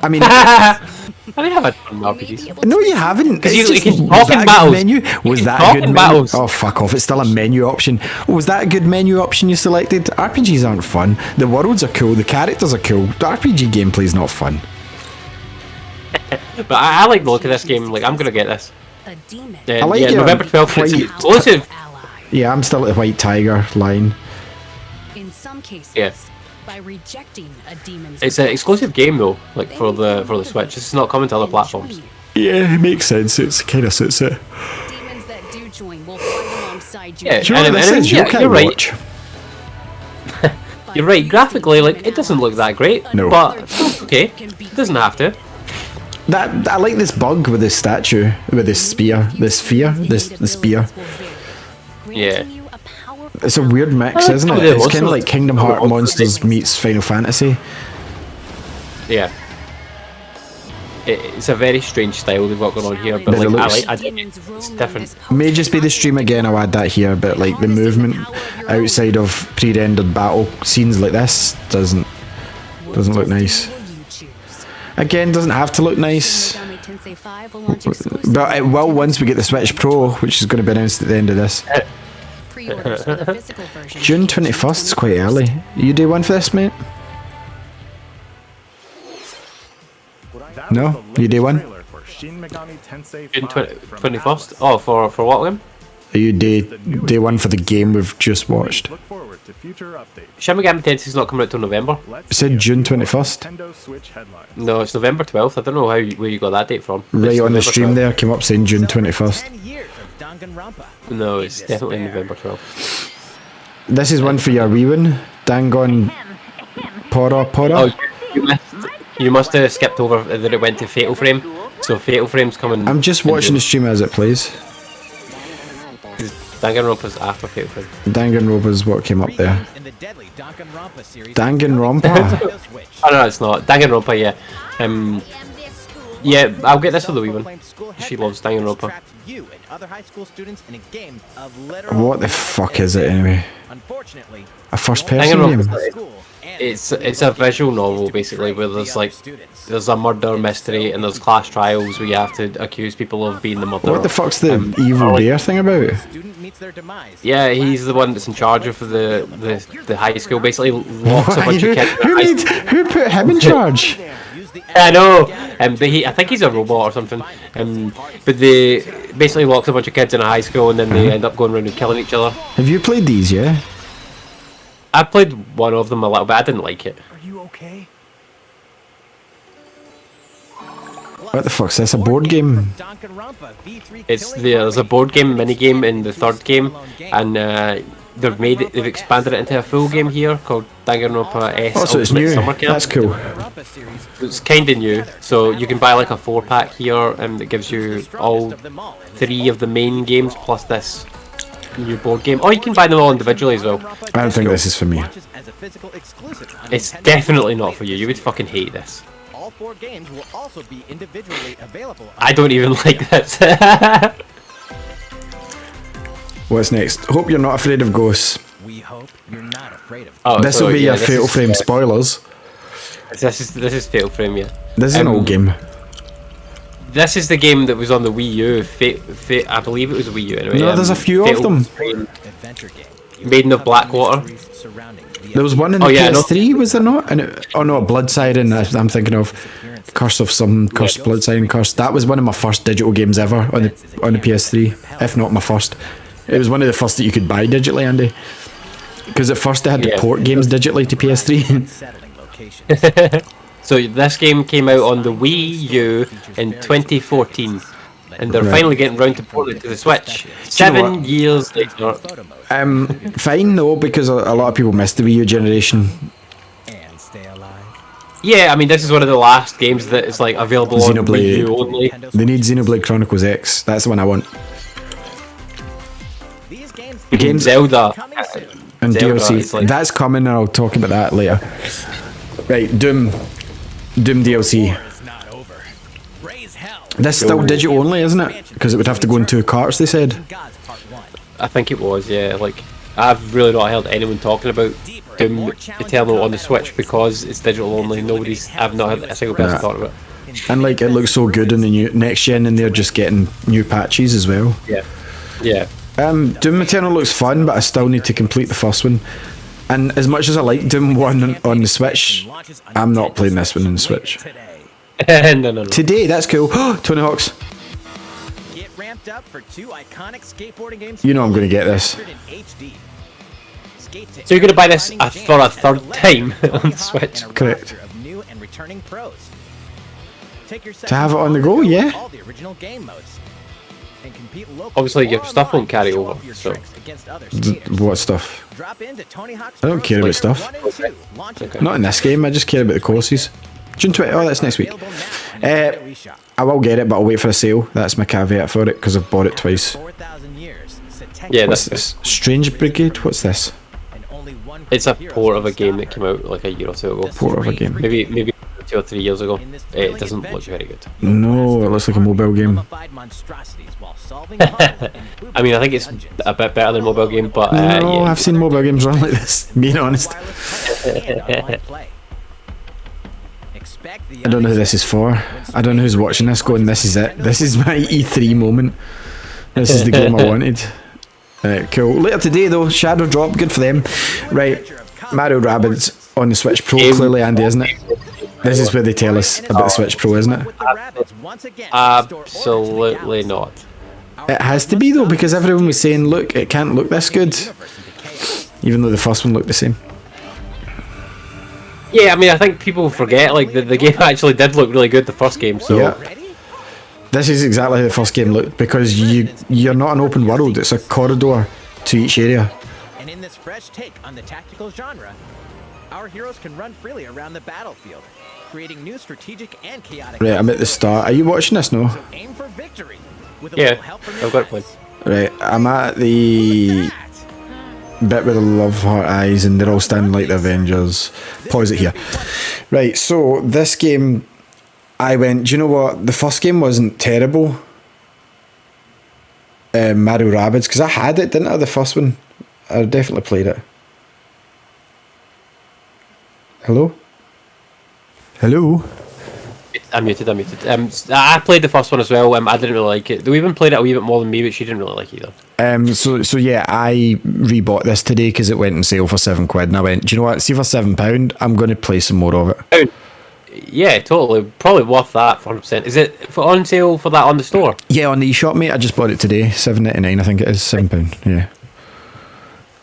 I mean, I mean, I've had fun RPGs. no, you haven't. you- It's you just- can was talk in that a good battles. menu? Was You can that talk a good in menu? battles. Oh, fuck off. It's still a menu option. Was that a good menu option you selected? RPGs aren't fun. The worlds are cool. The characters are cool. The RPG gameplay's not fun. But I like the look of this game. Like, I'm gonna get this. A demon. And, I like yeah, your November 12th. It's white- exclusive. Ally. Yeah, I'm still at the White Tiger line. In some cases, Yeah. by rejecting a demon's It's an request, exclusive game though. Like they for may the motivate Switch. It's not coming to other and platforms. join you. Yeah, it makes sense. It kind of suits it. Demons that do join will fight alongside you. Yeah, Do you know what And- this and- is? yeah, You can't you're right. watch. You're right. Graphically, like it doesn't look that great. No. But it's okay. It doesn't have to. That I like this bug with this statue, with this spear, this sphere, the spear. Yeah. It's a weird mix, I like isn't some it? of the It's kind of monsters. like Kingdom Some of the Hearts monsters. Monsters meets Final Fantasy. Yeah. It's a very strange style they've got going on here, but But it like looks- it's different. May just be the stream again. I'll add that here, but like the movement outside of pre-rendered battle scenes like this doesn't look nice. Again, doesn't have to look nice, but it will once we get the Switch Pro, which is going to be announced at the end of this. June 21st is quite early. You day one for this, mate? That No? was the You day latest one? trailer for Shin Megami Tensei June 5 from 21st. Atlas. Oh, for what game? Are you day one for the game we've just watched? Look forward to future updates. Shin Megami Tensei's not coming out till November. Let's It said see a June few more 21st. Nintendo Switch headlines. No, it's November 12th. I don't know where you got that date from. Right It's on the November stream 12th. there, came up saying June 21st. 10 years of Danganronpa. No, it's definitely Despair. November 12th. This is one for your wee one. Dangon Pora. Oh, you must have skipped over that it went to Fatal Frame. So Fatal Frame's coming. I'm just watching the stream as it plays. Danganronpa's after Fatal Frame. Danganronpa's what came up there. In the deadly Danganronpa series. Danganronpa? Oh no, it's not. Danganronpa, yeah. Yeah, I'll get this for the wee one. She loves Danganronpa. You and other high school students in a game of literal What the fuck is it anyway? Unfortunately, A first person game? It's a visual novel basically where there's a murder mystery and there's class trials where you have to accuse people of being the murderer. What the fuck's the evil bear thing about? student meets their demise. Yeah, he's the one that's in charge of the high school. Basically, locks a bunch of kids. Who put him in charge? I know. But I think he's a robot or something. But they basically locks a bunch of kids in a high school and then they end up going around and killing each other. Have you played these, yeah? I played one of them a little bit. I didn't like it. Are you okay? What the fuck's this? A board game? There's a board game mini game in the third game, and they've expanded it into a full game here called Danganronpa S. Oh, so it's Ultimate new. Summer Camp. That's cool. It's kind of new, so you can buy like a 4-pack here, and that gives you all 3 of the main games plus this new board game. Or you can buy them all individually as well. I don't think this is for me. It's definitely not for you. You would fucking hate this. All 4 games will also be individually available. I don't even like this. What's next? Hope you're not afraid of ghosts. We hope you're not afraid of. Oh, This will be your Fatal Frame spoilers. This is Fatal Frame, yeah. This is an old game. This is the game that was on the Wii U. I believe it was a Wii U anyway. No, there's a few of them. Adventure game. Maiden of Blackwater. There was one in the PS3, was there not? And oh no, Blood Siren, I'm thinking of. Curse of some Curse, Blood Siren Curse. That was one of my first digital games ever on the PS3, if not my first. It was one of the first that you could buy digitally, Andy. Because at first they had to port games digitally to PS3. So this game came out on the Wii U in 2014, and they're finally getting round to porting it to the Switch. 7 years later. Fine though, because a lot of people missed the Wii U generation. And stay alive. Yeah, I mean this is one of the last games that is like available on Wii U only. They need Xenoblade Chronicles X. That's the one I want. These Games Zelda And Zelda, DLC. it's like- That's coming, and I'll talk about that later. Right, Doom DLC. is not over. Raise hell. This is still digital only, isn't it? Because it would have to go in 2 carts, they said. God's part 1. I think it was, yeah. Like I've really not heard anyone talking about Doom Eternal on the Switch because it's digital only. I've not heard a single person talking about it. And like, it looks so good in the new next gen, and they're just getting new patches as well. Yeah. Doom Eternal looks fun, but I still need to complete the first one. And as much as I like Doom 1 on the Switch, I'm not playing this one on the Switch. No. Today, that's cool. Tony Hawk's. Get ramped up for 2 iconic skateboarding games. You know I'm going to get this. in HD. Skate to So you're gonna buy this for a third time on the Switch? and a Correct. roster of new and returning pros. Take your To have it on the go, yeah. all the original game modes. And compete locally Obviously, your or stuff online won't carry to show over, off your so- tricks against other skaters. What stuff? Drop into Tony Hawk's I don't care about stuff. 1 and 2, launching Not in this game, I just care about the courses. June 20. Oh, that's next week. available now on the eShop. I will get it, but I'll wait for a sale. That's my caveat for it, because I've bought it twice. 4,000 years. Yeah, What's that's this? Strange Brigade? What's this? And only one it's a hero port of a stop. game that came out like a year or two ago. Port of a game. Maybe 2 or 3 years ago. It doesn't look very good. No, it looks like a mobile game. Mummified monstrosities while solving puzzles in I mean, I think it's dungeons. a bit better than mobile game, but No, yeah. I've seen mobile games run like this, being honest. Wireless power and online play. Expect the I don't know who this is for. I don't know who's watching this going, this is it. This is my E3 moment. This is the game I wanted. Cool. Later today though, Shadow Drop, good for them. Right, Mario Rabbids on the Switch Pro, clearly Andy, isn't it? This is where they tell us about the Switch Pro, isn't it? with the rabbits once again. Absolutely not. It has to be though, because everyone was saying, look, it can't look this good. Even though the first one looked the same. Yeah, I mean, I think people forget like the game actually did look really good the first game. So Yeah. This is exactly how the first game looked, because you're not an open world, it's a corridor to each area. this fresh take on the tactical genre, our heroes can run freely around the battlefield, creating new strategic and chaotic. Right, I'm at the start. Are you watching this now? So aim for victory with a little help from your I've got it friends. Right, I'm at the bit with the love heart eyes and they're all standing like the Avengers. Pause it here. Right, so this game, I went, do you know what? The first game wasn't terrible. Mario Rabbids, because I had it, didn't I? The first one. I definitely played it. Hello? Hello? I'm muted. I played the first one as well. I didn't really like it. They even played it a wee bit more than me, but she didn't really like it either. So yeah, I rebought this today because it went on sale for £7, and I went, do you know what? See, for £7, I'm going to play some more of it. Yeah, totally. Probably worth that for 100%. Is it on sale for that on the store? Yeah, on the eShop, mate. I just bought it today. £7.99, I think it is. £7. Yeah.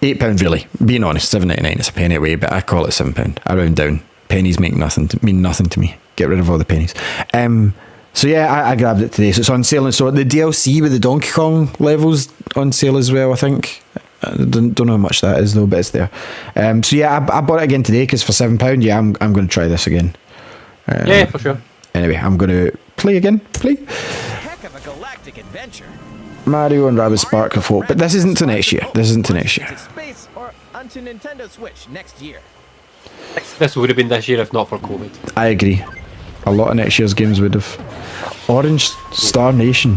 £8 really. Being honest, £7.99 is a penny away, but I call it £7. I round down. Pennies mean nothing to me. Get rid of all the pennies. So yeah, I grabbed it today. So it's on sale, and so the DLC with the Donkey Kong levels on sale as well, I think. I don't know how much that is though, but it's there. So yeah, I bought it again today because for £7, yeah, I'm going to try this again. Yeah, for sure. Anyway, I'm going to play again. Heck of a galactic adventure. Mario and Rabbids Spark of Hope, but this isn't to next year. To space or onto Nintendo Switch next year. This would have been this year if not for COVID. I agree. A lot of next year's games would have. Orange Star Nation.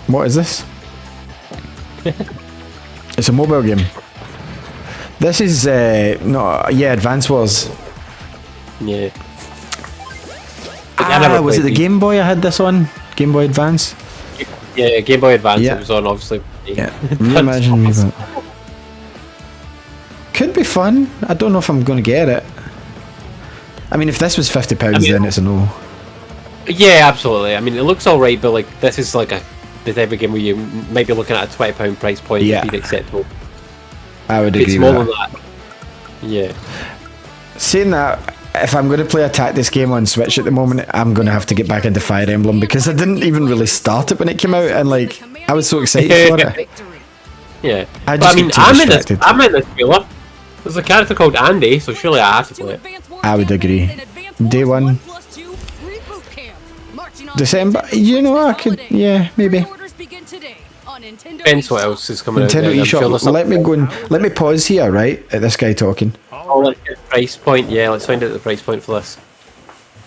What is this? It's a mobile game. This is Advance Wars. Yeah. Was it the Game Boy I had this on? Game Boy Advance? Yeah, Game Boy Advance. Yeah. It was on, obviously. Yeah. Reimagine me that. Could be fun. I don't know if I'm going to get it. I mean, if this was £50, then it's a no. Yeah, absolutely. I mean, it looks alright, but like this is like the type of game where you might be looking at a £20 price point Yeah. to be acceptable. I would It's agree more with than that. that. Yeah. Saying that, if I'm going to play a tactics game on Switch at the moment, I'm going to have to get back into Fire Emblem because I didn't even really start it when it came out, and like I was so excited for it. Yeah. I But just I mean, get too distracted. I'm in this trailer. There's a character called Andy, so surely I have to play it. I would agree. Day one. December. You know, I could. Yeah, maybe. Depends what else is coming out. Nintendo then. I'm sure eShop. there's Let me something. go and let me pause here, right? At this guy talking. Oh, let's get the price point. Yeah, let's find out the price point for this.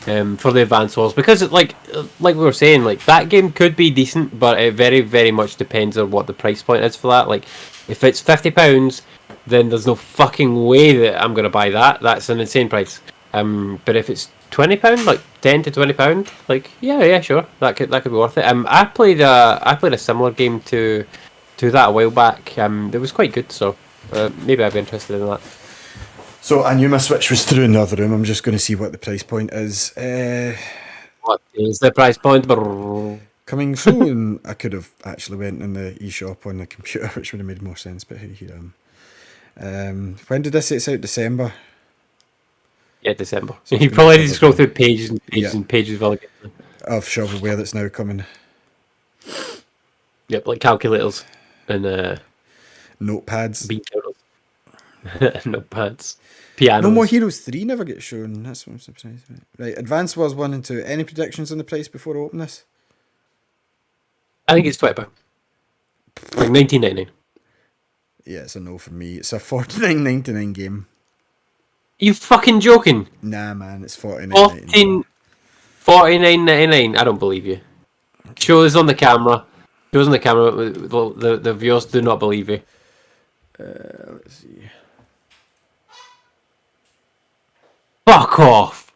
For the Advance Wars, because it, like we were saying, like that game could be decent, but it very, very much depends on what the price point is for that. Like, if it's £50, then there's no fucking way that I'm gonna buy that. That's an insane price. But if it's £20, like £10 to £20, like yeah, sure, that could be worth it. I played a similar game to that a while back. It was quite good, so maybe I'd be interested in that. So I knew my Switch was through in the other room. I'm just going to see what the price point is. What is the price point? Coming soon. I could have actually went in the eShop on the computer, which would have made more sense. But here I am. When did this say it's out? December. Yeah, December. So You probably need to scroll through pages and pages and pages of of shovelware that's now coming. Yep, like calculators and Notepads. bean counters. Notepads. Pianos. No More Heroes 3 never gets shown. That's what I'm surprised about. Right, Advance Wars 1 and 2. Any predictions on the price before I open this? I think it's £20. Like 19.99. Yeah, it's a no for me. It's a $49.99 game. You fucking joking? Nah, man, it's $49.99. $49.99. I don't believe you. Show us on the camera. Show us on the camera. The viewers do not believe you. Let's see. Fuck off.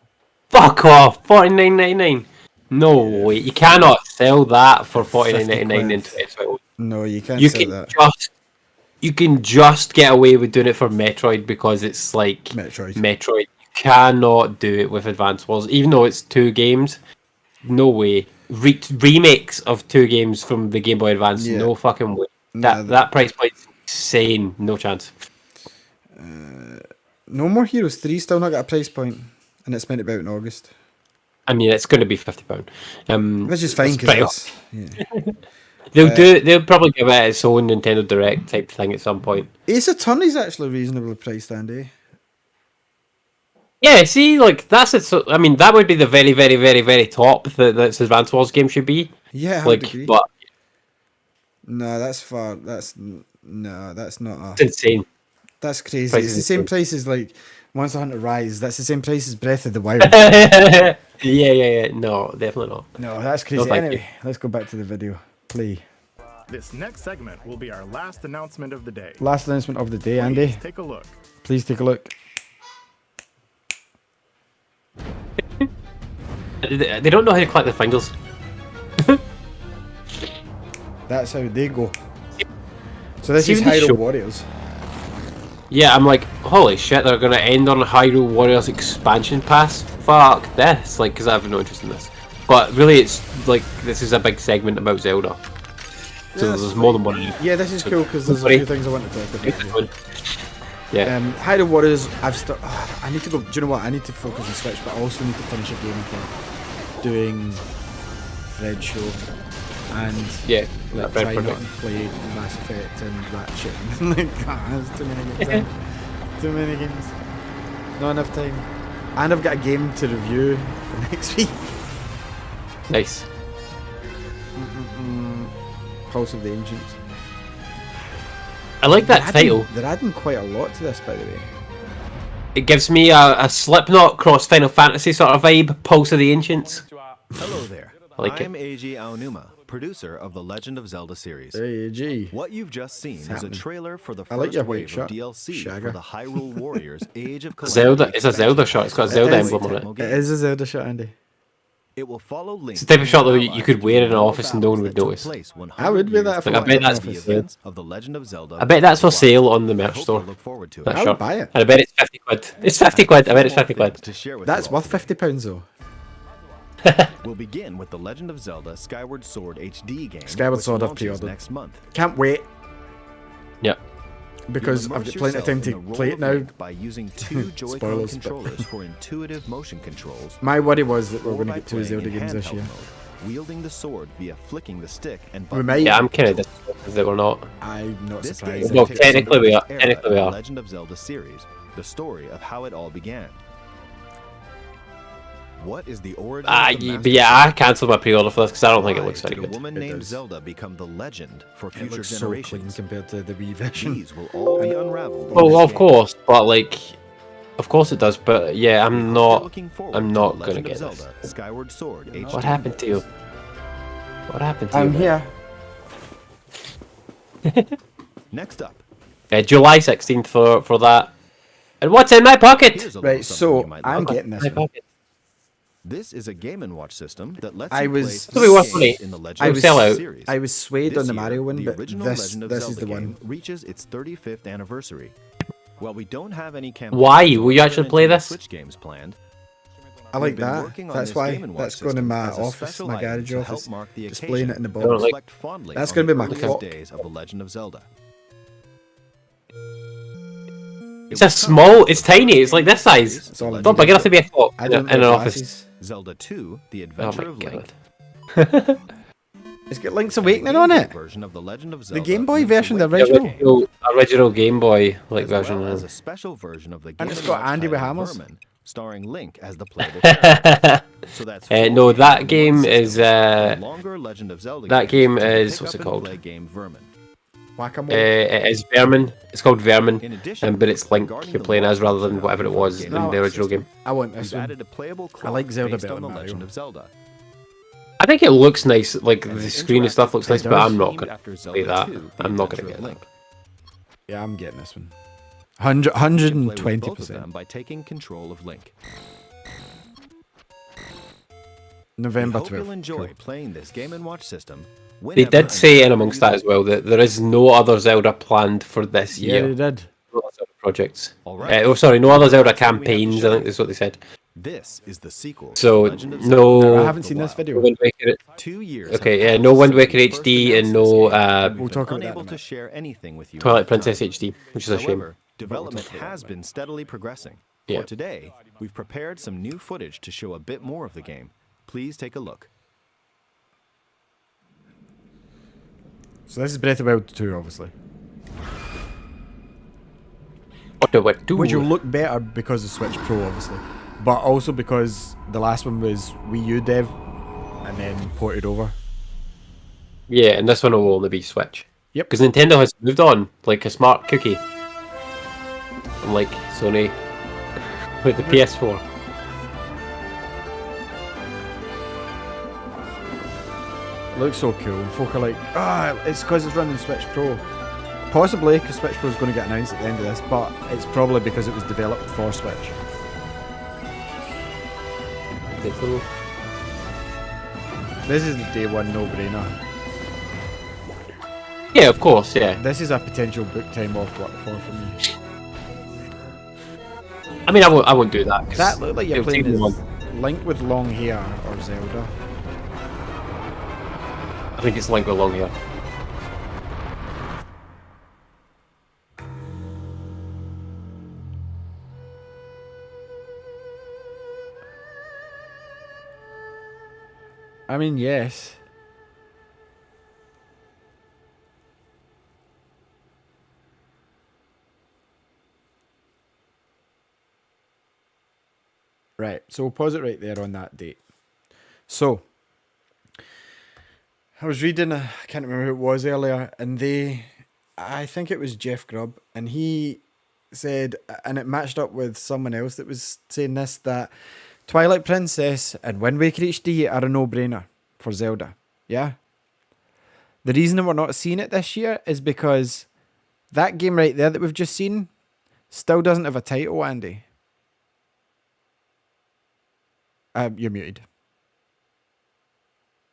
Fuck off. $49.99. No way. You cannot sell that for $49.99 in 2020. No, you can't You sell can that. you can just get away with doing it for Metroid because it's like Metroid. You cannot do it with Advance Wars, even though it's 2 games. No way. Remakes of 2 games from the Game Boy Advance. Yeah. No fucking way. Nah, That price point's insane. No chance. No More Heroes 3 still not got a price point, and it's meant to be out in August. I mean, it's going to be £50. Which is fine it's pretty because They'll probably give it its own Nintendo Direct type thing at some point. Ace Attorney's actually reasonably priced, Andy. Yeah, see, like that's it. So, I mean, that would be the very, very, very, very top that Advance Wars game should be. Yeah, I would agree. But no, that's far. That's not a. It's insane. That's crazy. Price It's is the same insane. price as like Monster Hunter Rise. That's the same price as Breath of the Wild. Yeah. No, definitely not. No, that's crazy. No, thank anyway, you. let's go back to the video. Play. This next segment will be our last announcement of the day. Last announcement of the day, Andy. Please take a look. Please take a look. They don't know how to collect their fingers. That's how they go. So this See, is when they Hyrule show- Warriors. Yeah, I'm like, holy shit, they're gonna end on a Hyrule Warriors expansion pass? Fuck this, like, because I have no interest in this. But really, it's like, this is a big segment about Zelda. So Yeah, there's more than one. Yeah, this is cool because there's a few things I want to talk about. Yeah. Hyrule Warriors, I need to go. Do you know what? I need to focus on Switch, but I also need to finish a game for doing Fred's show. And Yeah, like, that try Fred not project. to play Mass Effect and that shit. Like, there's too many games. Too many games. Not enough time. And I've got a game to review for next week. Nice. Pulse of the Ancients. I like that title. They're adding quite a lot to this, by the way. It gives me a Slipknot cross Final Fantasy sort of vibe, Pulse of the Ancients. Hello there. I like I'm it. Eiji Aonuma, producer of the Legend of Zelda series. Hey, gee. What you've just seen is a happening? trailer for the I like first your white wave of shirt, DLC for Shagger. the Hyrule Warriors Age of Calamity. Zelda, it's a Zelda shot, it's got a Zelda is. emblem on it. It is a Zelda shot, Andy. It will follow Link. It's the type of shot that and you allies could wear in an during office and no one would battles that took notice. place 100 I would wear that years if I before bet that's- the events of the Legend of Zelda. I bet that's for Were. sale on the I merch hope store. you'll look forward to it. That I would shot. buy it. And I bet it's 50 quid. It's 50 quid, I bet it's 50 More things quid. to share with That's you all worth today. £50 though. We'll begin with the Legend of Zelda Skyward Sword HD game. Skyward which Sword I've launches pre-ordered. next month. Can't wait Yep. because You'll I've got immerse plenty of time yourself in to the play role it of now. Link by using two Joy-Con Spoilers, but- controllers for intuitive motion controls. My worry was that we or were going to by get 2 playing Zelda in games this handheld year. mode, wielding the sword via flicking the stick and We button. might. Yeah, I'm kind of disappointed that we're not. I'm not This surprised. game Well, takes technically us we into are. the era Technically we of are. the Legend of Zelda series, the story of how it all began. What is the origin of the But yeah, I cancelled my pre-order for this because I don't think it Why looks very did a good. woman It named does. Zelda become the legend for It future looks so clean generations? compared to the Wii version. These will all be unraveled. in Well, this of game. course, but like, of course it does. But yeah, We hope I'm you're not. looking forward I'm to not The gonna Legend of get Zelda this. Skyward Sword HD. What happened to you? What happened to I'm you? here. Next up, July 16th for that. And what's in my pocket? here's a little Right, something so you might I'm like. getting this My one. pocket. This is a Game & Watch system that lets I you was- play It'll be worth games money. in the I Legend was of sell Zelda out. series. I was swayed This on the year, Mario one, the but original this Legend of is Zelda the game one. reaches its 35th anniversary. While we don't have any campaigns Why? or Will you other actually play Nintendo this? Switch games planned, I we've like been that. working on That's this why. Game & Watch That's going in my system as a office, special my item garage to help office. mark the Displaying it in the occasion box. like- reflect fondly That's on gonna the be my earliest clock. days of the Legend of Zelda. It's a small. It's tiny. It's like this size. It's all I It's not need. big enough to be a clock I in don't an wear office. glasses. Zelda 2: The Oh Adventure my of Link. god. It's got Link's Awakening on it. Version of the Legend of The Zelda Game Boy Link's version, the Awakening, original. Original Game Boy like as version. well as a special version of the Game And it's & got Watch Andy with title hammers. Vermin, starring Link as the playable character. So that's No, 4 that games in game one is, system, and longer Legend of Zelda that games game to is- pick what's up it and called? play game Vermin. Whack-a-mole. It is Vermin. It's called Vermin, In addition, but it's Link regarding you're the playing as launch rather than version whatever it of was the in Game the original system, game. I want this We've one. added a playable clock like Zelda based better on the than Legend Mario. of Zelda. I think it looks nice. Like And the an screen and stuff looks interactive nice, but I'm not themed gonna after play Zelda that. 2, The I'm not gonna Adventure get of that. Link. Yeah, I'm getting this one. You can play with both of 120%. them by taking control of Link. November We hope 12th. you'll enjoy Cool. playing this Game & Watch system. They whenever did and say in wherever amongst you that like. as well that there is no other Zelda planned for this Yeah, they year. did. No other Zelda projects. All right. Oh, sorry, no other Zelda That's what we have to campaigns. show I think you. that's what they said. This is the sequel. to So Legend of no. Zelda I Breath haven't of seen the this Wild. video. Wind Waker. 2 years. Okay, have yeah, passed no Wind since Waker we first HD and announced no, this game, and We'll we've talk been about that unable in a to minute. share anything with you. Twilight at the time. Princess HD, which is a shame. However, development has been steadily progressing. Yeah. For today, we've prepared some new footage to show a bit more of the game. Please take a look. So this is Breath of the Wild 2, obviously. What do I do? Which will look better because of Switch Pro, obviously. But also because the last one was Wii U dev and then ported over. Yeah, and this one will only be Switch. Yep. Because Nintendo has moved on like a smart cookie. Unlike Sony with the PS4. It looks so cool. And folk are like, it's because it's running Switch Pro. Possibly, because Switch Pro is going to get announced at the end of this, but it's probably because it was developed for Switch. This is the day one no-brainer. Yeah, of course, yeah. This is a potential book time off work for me. I mean, I won't do that. That looked like you're playing as one. Link with long hair or Zelda. I think it's Link with long hair. I mean, yes. Right, so we'll pause it right there on that date. So, I was reading, I can't remember who it was earlier, and I think it was Jeff Grubb, and he said, and it matched up with someone else that was saying this, that Twilight Princess and Wind Waker HD are a no-brainer for Zelda, yeah? The reason that we're not seeing it this year is because that game right there that we've just seen still doesn't have a title, Andy. You're muted.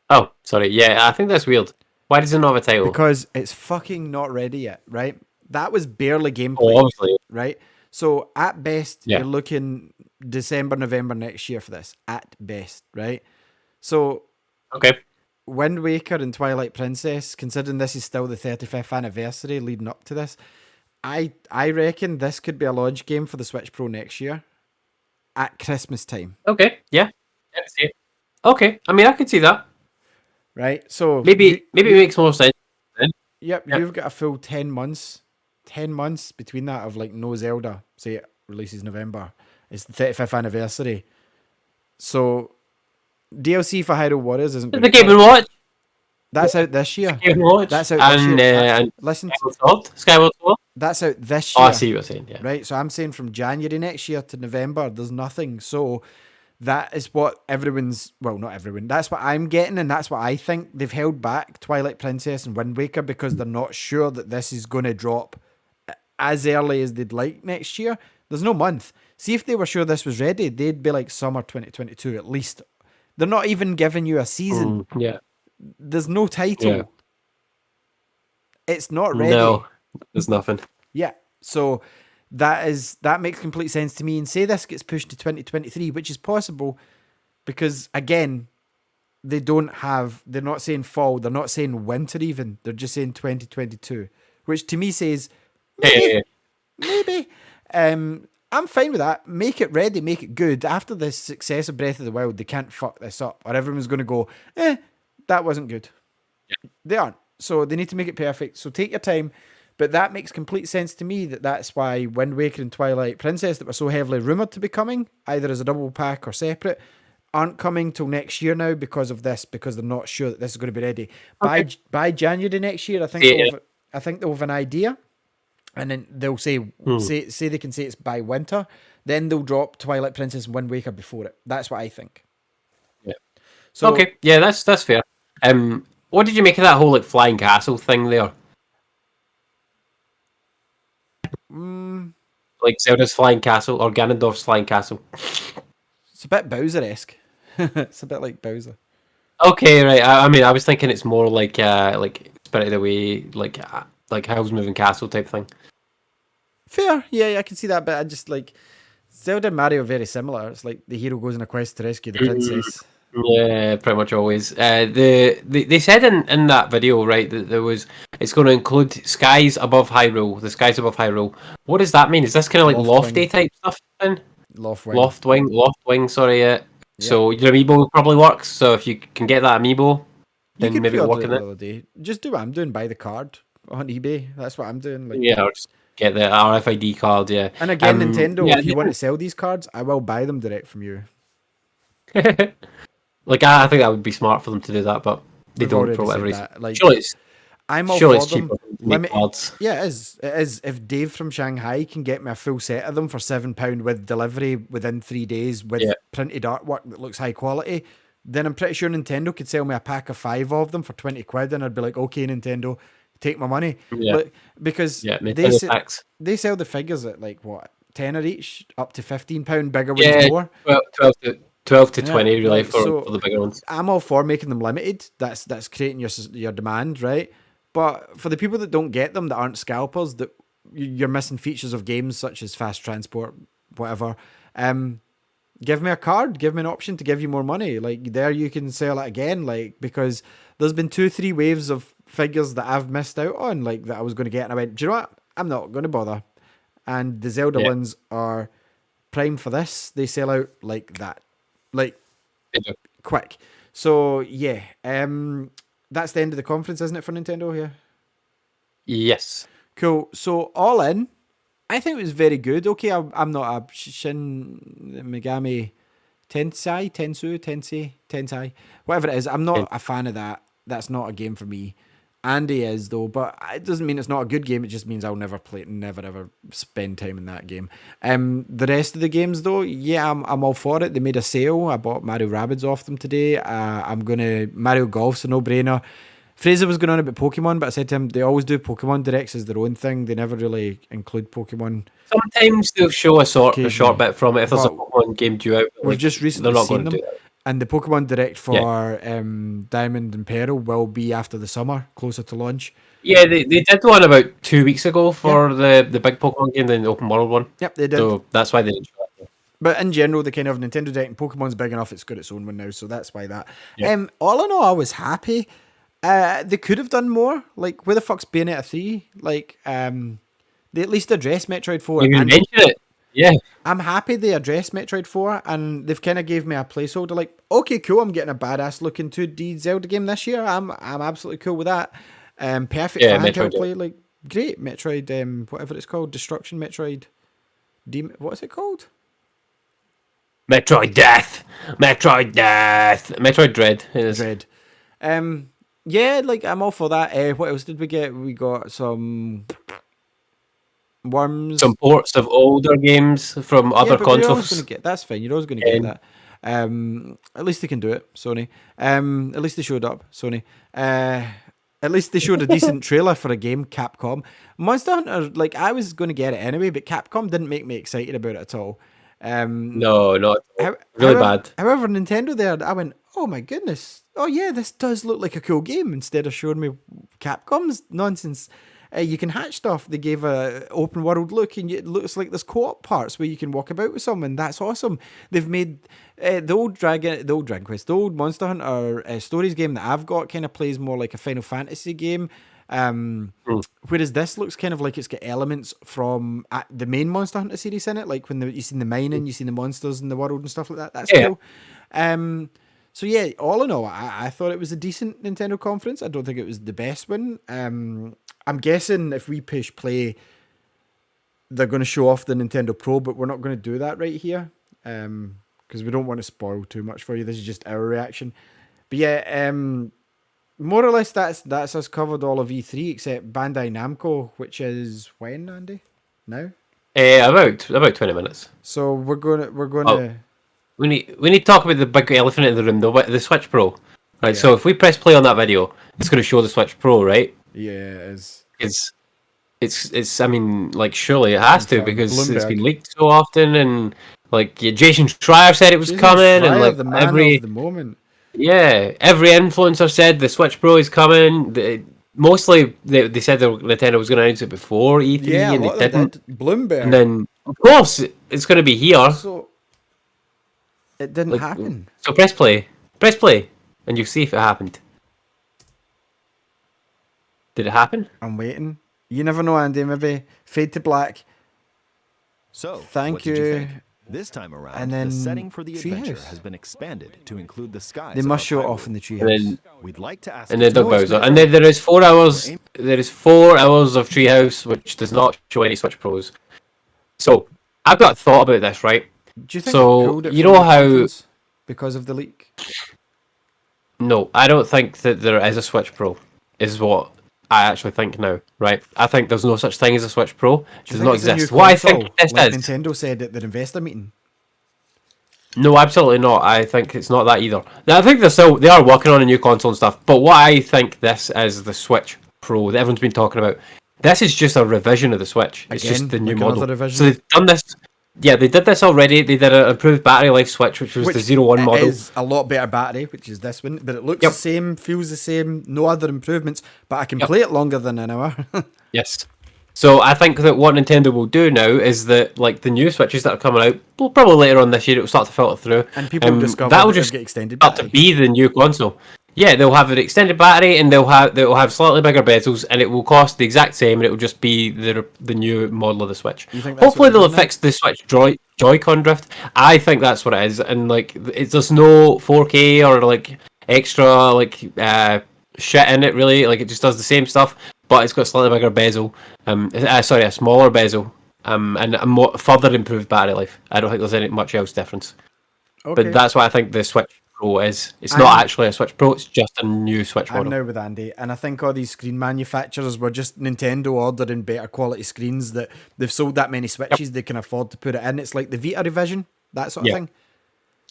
Oh, sorry. Yeah, I think that's weird. Why does it not have a title? Because it's fucking not ready yet, right? That was barely gameplay, Oh, obviously. right? So at best, Yeah. you're looking December, November next year for this. At best, right? So Okay. Wind Waker and Twilight Princess, considering this is still the 35th anniversary leading up to this, I reckon this could be a launch game for the Switch Pro next year at Christmas time. Okay. Yeah. I can see it. Okay. I mean, I can see that. Right? So Maybe it makes more sense then. Yep, Yep. you've got a full 10 months. 10 months between that of like no Zelda. Say it releases November. It's the 35th anniversary. So DLC for Hyrule Warriors isn't The gonna Game come. & Watch. That's out this year. Game & Watch. That's out this and, year. and Listen, Skyward Sword. that's out this Oh, year. I see what you're saying. Yeah. Right? So I'm saying from January next year to November, there's nothing. So that is what everyone's, well, not everyone, that's what I'm getting, and that's what I think. They've held back Twilight Princess and Wind Waker because they're not sure that this is going to drop as early as they'd like next year. There's no month. See, if they were sure this was ready, they'd be like summer 2022 at least. They're not even giving you a season. Yeah. There's no title. Yeah. It's not ready. No, there's nothing. Yeah. So that makes complete sense to me. And say this gets pushed to 2023, which is possible because again, they're not saying fall, they're not saying winter even. They're just saying 2022, which to me says maybe. I'm fine with that. Make it ready, make it good. After the success of Breath of the Wild, they can't fuck this up, or everyone's going to go, that wasn't good. Yeah. They aren't. So they need to make it perfect. So take your time. But that makes complete sense to me that's why Wind Waker and Twilight Princess, that were so heavily rumoured to be coming, either as a double pack or separate, aren't coming till next year now because of this, because they're not sure that this is going to be ready. Okay. By January next year, I think they'll have an idea. And then they'll say they can say it's by winter. Then they'll drop Twilight Princess and Wind Waker before it. That's what I think. Yeah. So okay. Yeah, that's fair. What did you make of that whole like flying castle thing there? Like Zelda's flying castle or Ganondorf's flying castle. It's a bit Bowser-esque. It's a bit like Bowser. Okay, right. I mean, I was thinking it's more like Spirited Away, like Howl's Moving Castle type thing. Fair, yeah, I can see that, but I just like Zelda and Mario are very similar. It's like the hero goes on a quest to rescue the princess. Yeah, pretty much always. They said in that video, right, that it's going to include skies above Hyrule. The skies above Hyrule. What does that mean? Is this kind of like lofty type stuff then? Loftwing. Sorry, yeah. So your amiibo probably works. So if you can get that amiibo, You and could maybe work pre-order it on the it. other day. Just do what I'm doing. Buy the card on eBay. That's what I'm doing. Like, Yeah, or just get the RFID card. Yeah. and again, Nintendo, Yeah. if you want to sell these cards, I will buy them direct from you. Like I think that would be smart for them to do that, but they We've don't already for whatever said reason. that. Like, Surely it's I'm all surely for it's them. cheaper to make cards. Yeah, it is. It is. If Dave from Shanghai can get me a full set of them for £7 with delivery within 3 days with Yeah. printed artwork that looks high quality, then I'm pretty sure Nintendo could sell me a pack of 5 of them for 20 quid, and I'd be like, okay, Nintendo, take my money. Yeah. Like, because Yeah, they Nintendo se- packs. they sell the figures at like what, tenner each, up to £15, bigger ones Yeah, more. 12 to Yeah, 20 really like, for so the bigger ones. I'm all for making them limited. That's creating your demand, right? But for the people that don't get them, that aren't scalpers, that you're missing features of games such as fast transport, whatever. Give me a card, give me an option to give you more money. Like, there you can sell it again. Like, because there's been 2-3 waves of figures that I've missed out on, like that I was going to get, and I went, do you know what? I'm not going to bother. And the Zelda Yeah. ones are prime for this. They sell out like that. Like, quick. So yeah, that's the end of the conference, isn't it, for Nintendo here? Yes. Cool. So all in, I think it was very good. Okay, I'm not a Shin Megami Tensei, whatever it is. I'm not a fan of that. That's not a game for me. Andy is though, but it doesn't mean it's not a good game. It just means I'll never play it and never ever spend time in that game. The rest of the games though, yeah, I'm all for it. They made a sale. I bought Mario Rabbids off them today. Mario Golf's a no-brainer. Fraser was going on about Pokemon, but I said to him, they always do Pokemon Directs as their own thing. They never really include Pokemon. Sometimes they'll show a short bit from it if there's a Well, Pokemon game due out. We've just recently they're not seen going to them. do that. And the Pokemon Direct for Diamond and Pearl will be after the summer, closer to launch. Yeah, they did one about 2 weeks ago for the big Pokemon game, the open world one. Yep, they did. So that's why they didn't show it. But in general, the kind of Nintendo Direct and Pokemon's big enough, it's got its own one now, so that's why that. Yeah. All in all, I was happy. They could have done more. Like, where the fuck's Bayonetta 3? Like, they at least addressed Metroid 4. You even and mentioned it. Yeah. I'm happy they addressed Metroid 4, and they've kind of gave me a placeholder. Like, okay, cool, I'm getting a badass looking 2D Zelda game this year. I'm absolutely cool with that. Perfect for handheld Metroid, play. Like, great. Metroid, whatever it's called, Destruction Metroid. What is it called? Metroid Death. Metroid Dread. It is. Dread. Yeah, like, I'm all for that. What else did we get? We got some Worms. Some ports of older games from other but you're always consoles. gonna get, that's fine. You're always going to get that. At least they can do it, Sony. At least they showed up, Sony. At least they showed a decent trailer for a game, Capcom. Monster Hunter, like, I was going to get it anyway, but Capcom didn't make me excited about it at all. No, not really bad. However, Nintendo there, I went, oh my goodness. Oh yeah, this does look like a cool game, instead of showing me Capcom's nonsense. You can hatch stuff. They gave a open world look, and it looks like there's co-op parts where you can walk about with someone. That's awesome. They've made the old Dragon Quest, the old Monster Hunter Stories game that I've got kind of plays more like a Final Fantasy game. Whereas this looks kind of like it's got elements from the main Monster Hunter series in it, like when you seen the mining, you seen the monsters in the world and stuff like that. That's cool. So yeah, all in all, I thought it was a decent Nintendo conference. I don't think it was the best one. I'm guessing if we push play, they're going to show off the Nintendo Pro, but we're not going to do that right here because we don't want to spoil too much for you. This is just our reaction. But yeah, more or less that's us covered all of E3 except Bandai Namco, which is when, Andy? Now? About 20 minutes. So we're gonna. We need to talk about the big elephant in the room, the Switch Pro. Right. So if we press play on that video, it's going to show the Switch Pro, right? Yeah, it is. It's. I mean, like, surely it has to because it's Bloomberg. been leaked so often, and like Jason Schreier said it was Jason coming, and Schreier, like the man of the moment. every influencer said the Switch Pro is coming. Mostly they said that Nintendo was going to announce it before E3, Yeah, and they didn't. Bloomberg. And then, of course, it's going to be here. So it didn't happen. So press play, and you see if it happened. Did it happen? I'm waiting. You never know, Andy. Maybe fade to black. So, Thank what did you. you think? This time around, And then the setting for the adventure Treehouse. has been expanded to include the skies. They of must our show it highway. off in the And treehouse. then We'd like to ask and you then Doug to Bowser. explain- And then there is 4 hours. There is 4 hours of Treehouse, which does not show any Switch Pros. So I've got a thought about this, right? Do you think So, they pulled it you from know the how- conference because of the leak? No, I don't think that there is a Switch Pro. Is what I actually think now, right? I think there's no such thing as a Switch Pro. It Do you does think not it's a new exist. What I think console, this like is. Nintendo said at their investor meeting? No, absolutely not. I think it's not that either. Now, I think they are working on a new console and stuff. But what I think this is the Switch Pro that everyone's been talking about. This is just a revision of the Switch. It's Again, just the new like model. another revision? So they've done this. Yeah, they did this already. They did an improved battery life Switch, which was the 01 it model. is a lot better battery, which is this one, but it looks Yep. the same, feels the same, no other improvements, but I can Yep. play it longer than an hour. Yes. So I think that what Nintendo will do now is that like the new Switches that are coming out, well, probably later on this year, it will start to filter through, And people will discover that will that they've just got extended start to battery. be the new console. Yeah, they'll have an extended battery, and they'll have slightly bigger bezels, and it will cost the exact same, and it will just be the new model of the Switch. You think that's Hopefully what they're they'll doing now? fix the Switch Joy-Con drift. I think that's what it is, and like there's no 4K or like extra like shit in it really. Like it just does the same stuff, but it's got a slightly bigger bezel. Sorry, a smaller bezel. And a more further improved battery life. I don't think there's any much else difference. Okay. But that's what I think the Switch Pro is. It's I'm- not actually a Switch Pro, it's just a new Switch I'm model. now with Andy, and I think all these screen manufacturers were just Nintendo ordering better quality screens that they've sold that many Switches they can afford to put it in. It's like the Vita revision, that sort of Yeah. thing.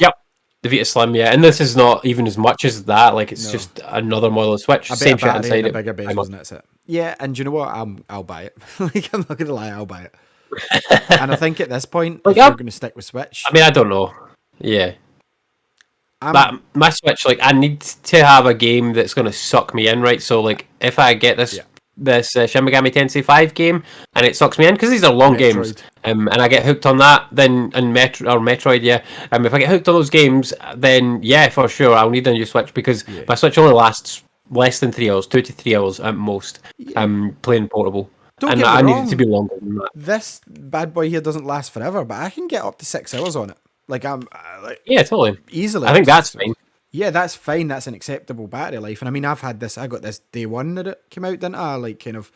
Yep. The Vita Slim, yeah. And this is not even as much as that. Like, it's just another model of Switch. A Same better shit battery inside and a it. bigger I'm bezels, and that's it. Yeah, and do you know what? I'll buy it. Like, I'm not gonna lie, I'll buy it. And I think at this point, Like, if you're going to stick with Switch, I mean, I don't know. Yeah. I'm, But my Switch, like, I need to have a game that's going to suck me in, right? So, like, if I get this Shin Megami Tensei 5 game and it sucks me in, because these are long games, and I get hooked on that, then and Metroid, yeah. If I get hooked on those games, then yeah, for sure, I'll need a new Switch because my Switch only lasts less than 3 hours, 2 to 3 hours at most. Playing portable, Don't and get me I need wrong. it to be longer than that. this bad boy here doesn't last forever, but I can get up to 6 hours on it. Like, I'm like Yeah, totally. easily. I think up to that's 6 hours. fine. Yeah, that's fine. That's an acceptable battery life. And I mean, I got this day one that it came out, didn't I? Like, kind of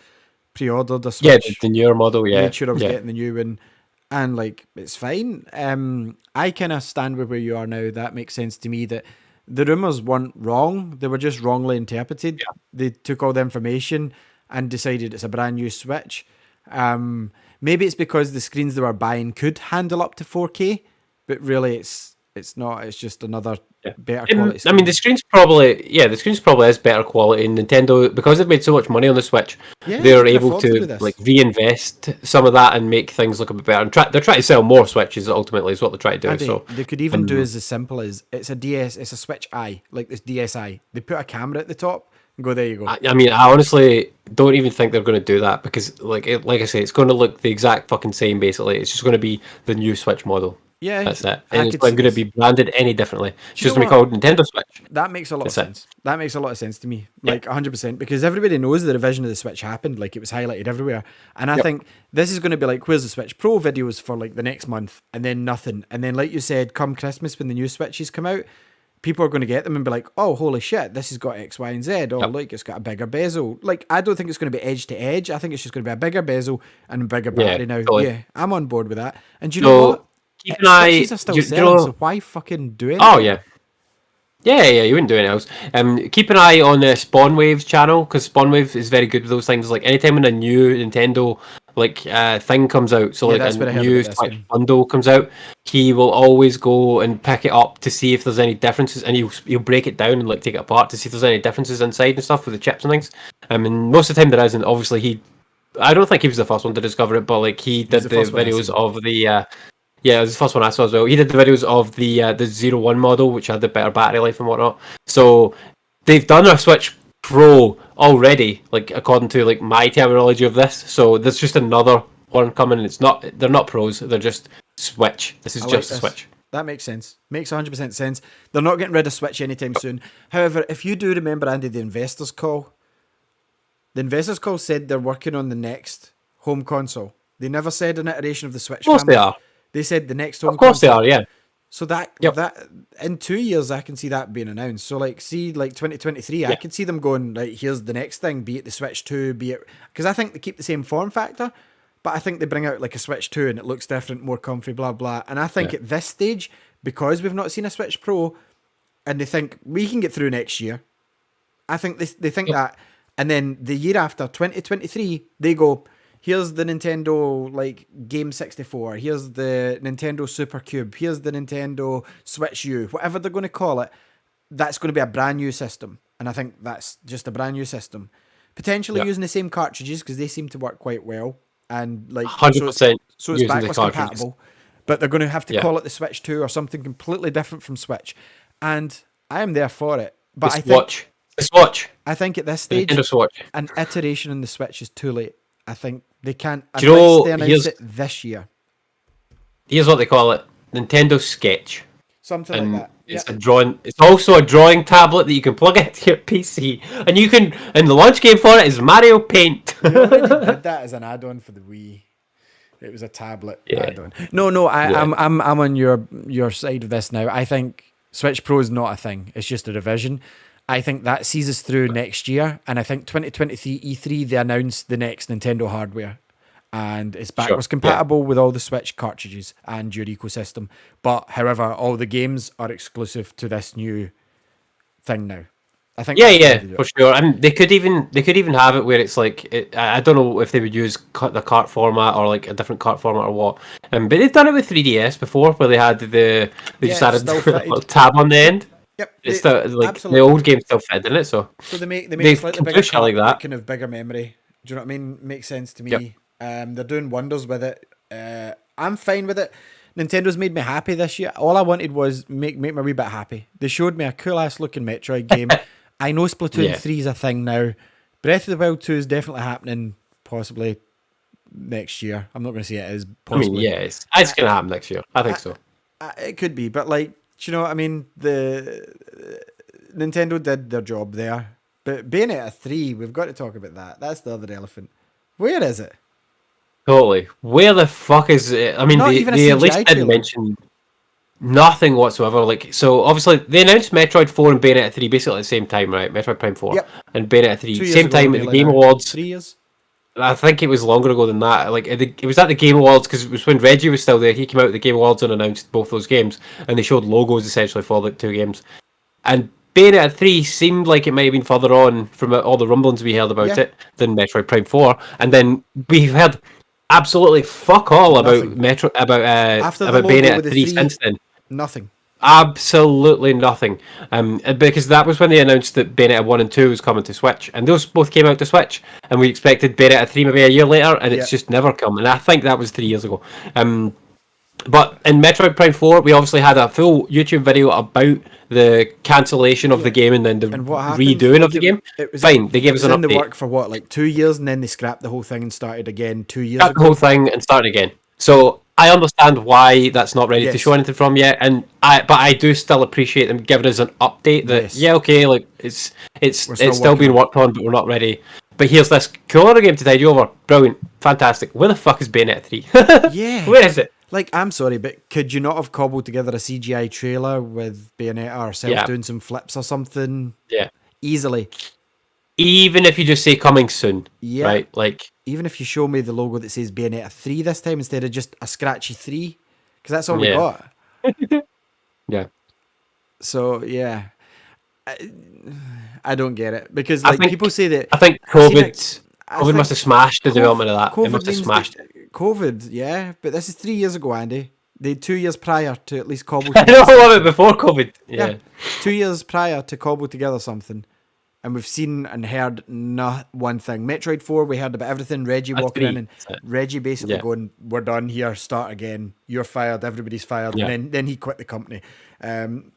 pre-ordered a Switch. Yeah, the newer model, yeah. Made sure I was yeah. getting the new one, and like it's fine. I kind of stand with where you are now. That makes sense to me. That the rumors weren't wrong; they were just wrongly interpreted. They took all the information and decided it's a brand new Switch. Maybe it's because the screens they were buying could handle up to 4K, but really it's not. It's just another better quality screen. I mean, the screen's probably is better quality. And Nintendo, because they've made so much money on the Switch, Yeah, they're they can able afford to do to this. like reinvest some of that and make things look a bit better. And they're trying to sell more Switches. Ultimately, is what they're trying to do. Andy, So they could even do as simple as it's a Switch Eye, like this DSi. They put a camera at the top and go, there you go. I mean, I honestly don't even think they're going to do that because, like I say, it's going to look the exact fucking same. Basically, it's just going to be the new Switch model. Yeah, That's it. I And it's could not see going to this. be branded any differently. It's you just know going to be called Nintendo Switch. That makes a lot That's of it. sense. That makes a lot of sense to me. Like 100%, because everybody knows the revision of the Switch happened. Like it was highlighted everywhere. And I think this is going to be like, where's the Switch Pro videos for like the next month? And then nothing. And then like you said, come Christmas when the new Switches come out, people are going to get them and be like, oh, holy shit, this has got X, Y, and Z. Oh, look, it's got a bigger bezel. Like, I don't think it's going to be edge to edge. I think it's just going to be a bigger bezel and a bigger battery now. totally. Yeah, I'm on board with that. And do you know what? Keep an eye. Switches are still you selling, know- so why fucking do it? Oh yeah. Yeah, you wouldn't do anything else. Keep an eye on Spawnwave's channel because Spawnwave is very good with those things. Like anytime when a new Nintendo thing comes out, so Yeah, like that's what I a heard new about this Switch one. bundle comes out, he will always go and pick it up to see if there's any differences, and he'll break it down and like take it apart to see if there's any differences inside and stuff with the chips and things. And most of the time there isn't. Obviously, I don't think he was the first one to discover it, but like he did the the first one I videos seen. of the. Yeah, it was the first one I saw as well. He did the videos of the 01 model, which had the better battery life and whatnot. So they've done a Switch Pro already, like according to like my terminology of this. So there's just another one coming. They're not pros. They're just Switch. This is I like just a this. Switch. That makes sense. Makes 100% sense. They're not getting rid of Switch anytime soon. However, if you do remember, Andy, the investors call said they're working on the next home console. They never said an iteration of the Switch Of course family. they are. They said the next home Of course they console. are, yeah. So that in 2 years I can see that being announced. So like 2023, I could see them going like, here's the next thing, be it the Switch 2, be it, because I think they keep the same form factor, but I think they bring out like a Switch 2 and it looks different, more comfy, blah blah. And I think at this stage, because we've not seen a Switch Pro, and they think we can get through next year, I think they think that, and then the year after 2023, they go, here's the Nintendo like Game 64. Here's the Nintendo Super Cube. Here's the Nintendo Switch U. Whatever they're going to call it, that's going to be a brand new system. And I think that's just a brand new system. Potentially using the same cartridges because they seem to work quite well. And like 100% so it's backwards compatible. But they're going to have to call it the Switch 2 or something completely different from Switch. And I am there for it. But The Swatch. I think at this stage, an iteration in the Switch is too late. I think they can't unless they announce it this year. Here's what they call it: Nintendo Sketch. Something like that. It's a drawing. It's also a drawing tablet that you can plug into your PC, and you can. And the launch game for it is Mario Paint. They already did that as an add-on for the Wii. It was a tablet add-on. No, I'm on your side of this now. I think Switch Pro is not a thing. It's just a revision. I think that sees us through next year, and I think 2023 E3 they announced the next Nintendo hardware, and it's backwards compatible with all the Switch cartridges and your ecosystem. But however, all the games are exclusive to this new thing now. I think for sure. And they could even have it where it's like I don't know if they would use the cart format or like a different cart format or what. But they've done it with 3DS before, where they had they just added a little tab on the end. Yep, it's the old game still fed in it, so they make a slightly bigger cart, like that. Kind of bigger memory. Do you know what I mean? Makes sense to me. They're doing wonders with it. I'm fine with it. Nintendo's made me happy this year. All I wanted was make me a wee bit happy. They showed me a cool ass looking Metroid game. I know Splatoon 3 is a thing now. Breath of the Wild 2 is definitely happening, possibly next year. I'm not going to say it is. Possibly. I mean, it's going to happen next year. I think so. It could be, but like, do you know what I mean? The Nintendo did their job there. But Bayonetta 3, we've got to talk about that. That's the other elephant. Where is it? Totally. Where the fuck is it? I mean, they at least didn't mention nothing whatsoever. Like, so obviously they announced Metroid 4 and Bayonetta 3 basically at the same time, right? Metroid Prime 4 and Bayonetta 3 same time at the Game Awards. 3 years. I think it was longer ago than that. Like it was at the Game Awards because it was when Reggie was still there. He came out at the Game Awards and announced both those games, and they showed logos essentially for the two games. And Bayonetta 3 seemed like it might have been further on from all the rumblings we heard about it than Metroid Prime 4, and then we've heard absolutely fuck all about Bayonetta 3 since then. Nothing. Absolutely nothing. Because that was when they announced that Bayonetta 1 and 2 was coming to Switch, and those both came out to Switch, and we expected Bayonetta 3 maybe a year later, and it's just never come. And I think that was 3 years ago. But in Metroid Prime 4, we obviously had a full YouTube video about the cancellation of the game and then the redoing of the game. It was fine. They gave us an update. They work for what, like 2 years, and then they scrapped the whole thing and started again 2 years ago. The whole thing and started again. So I understand why that's not ready to show anything from yet, but I do still appreciate them giving us an update that like it's still being worked on, but we're not ready. But here's this cool other game to tide you over. Brilliant, fantastic. Where the fuck is Bayonetta 3? Where is it? Like, I'm sorry, but could you not have cobbled together a CGI trailer with Bayonetta herself doing some flips or something? Yeah, easily. Even if you just say coming soon, right? Like, even if you show me the logo that says Bayonetta 3 this time instead of just a scratchy 3, because that's all we got. So I don't get it, because like people say that. I think COVID must have smashed the development of that. COVID it must have smashed it. COVID, but this is 3 years ago, Andy. They 2 years prior to at least cobble. I know of it before COVID. Yeah, 2 years prior to cobble together something. And we've seen and heard not one thing. Metroid 4, we heard about everything. Reggie walking in and Reggie basically going, "We're done here. Start again. You're fired. Everybody's fired." And then he quit the company.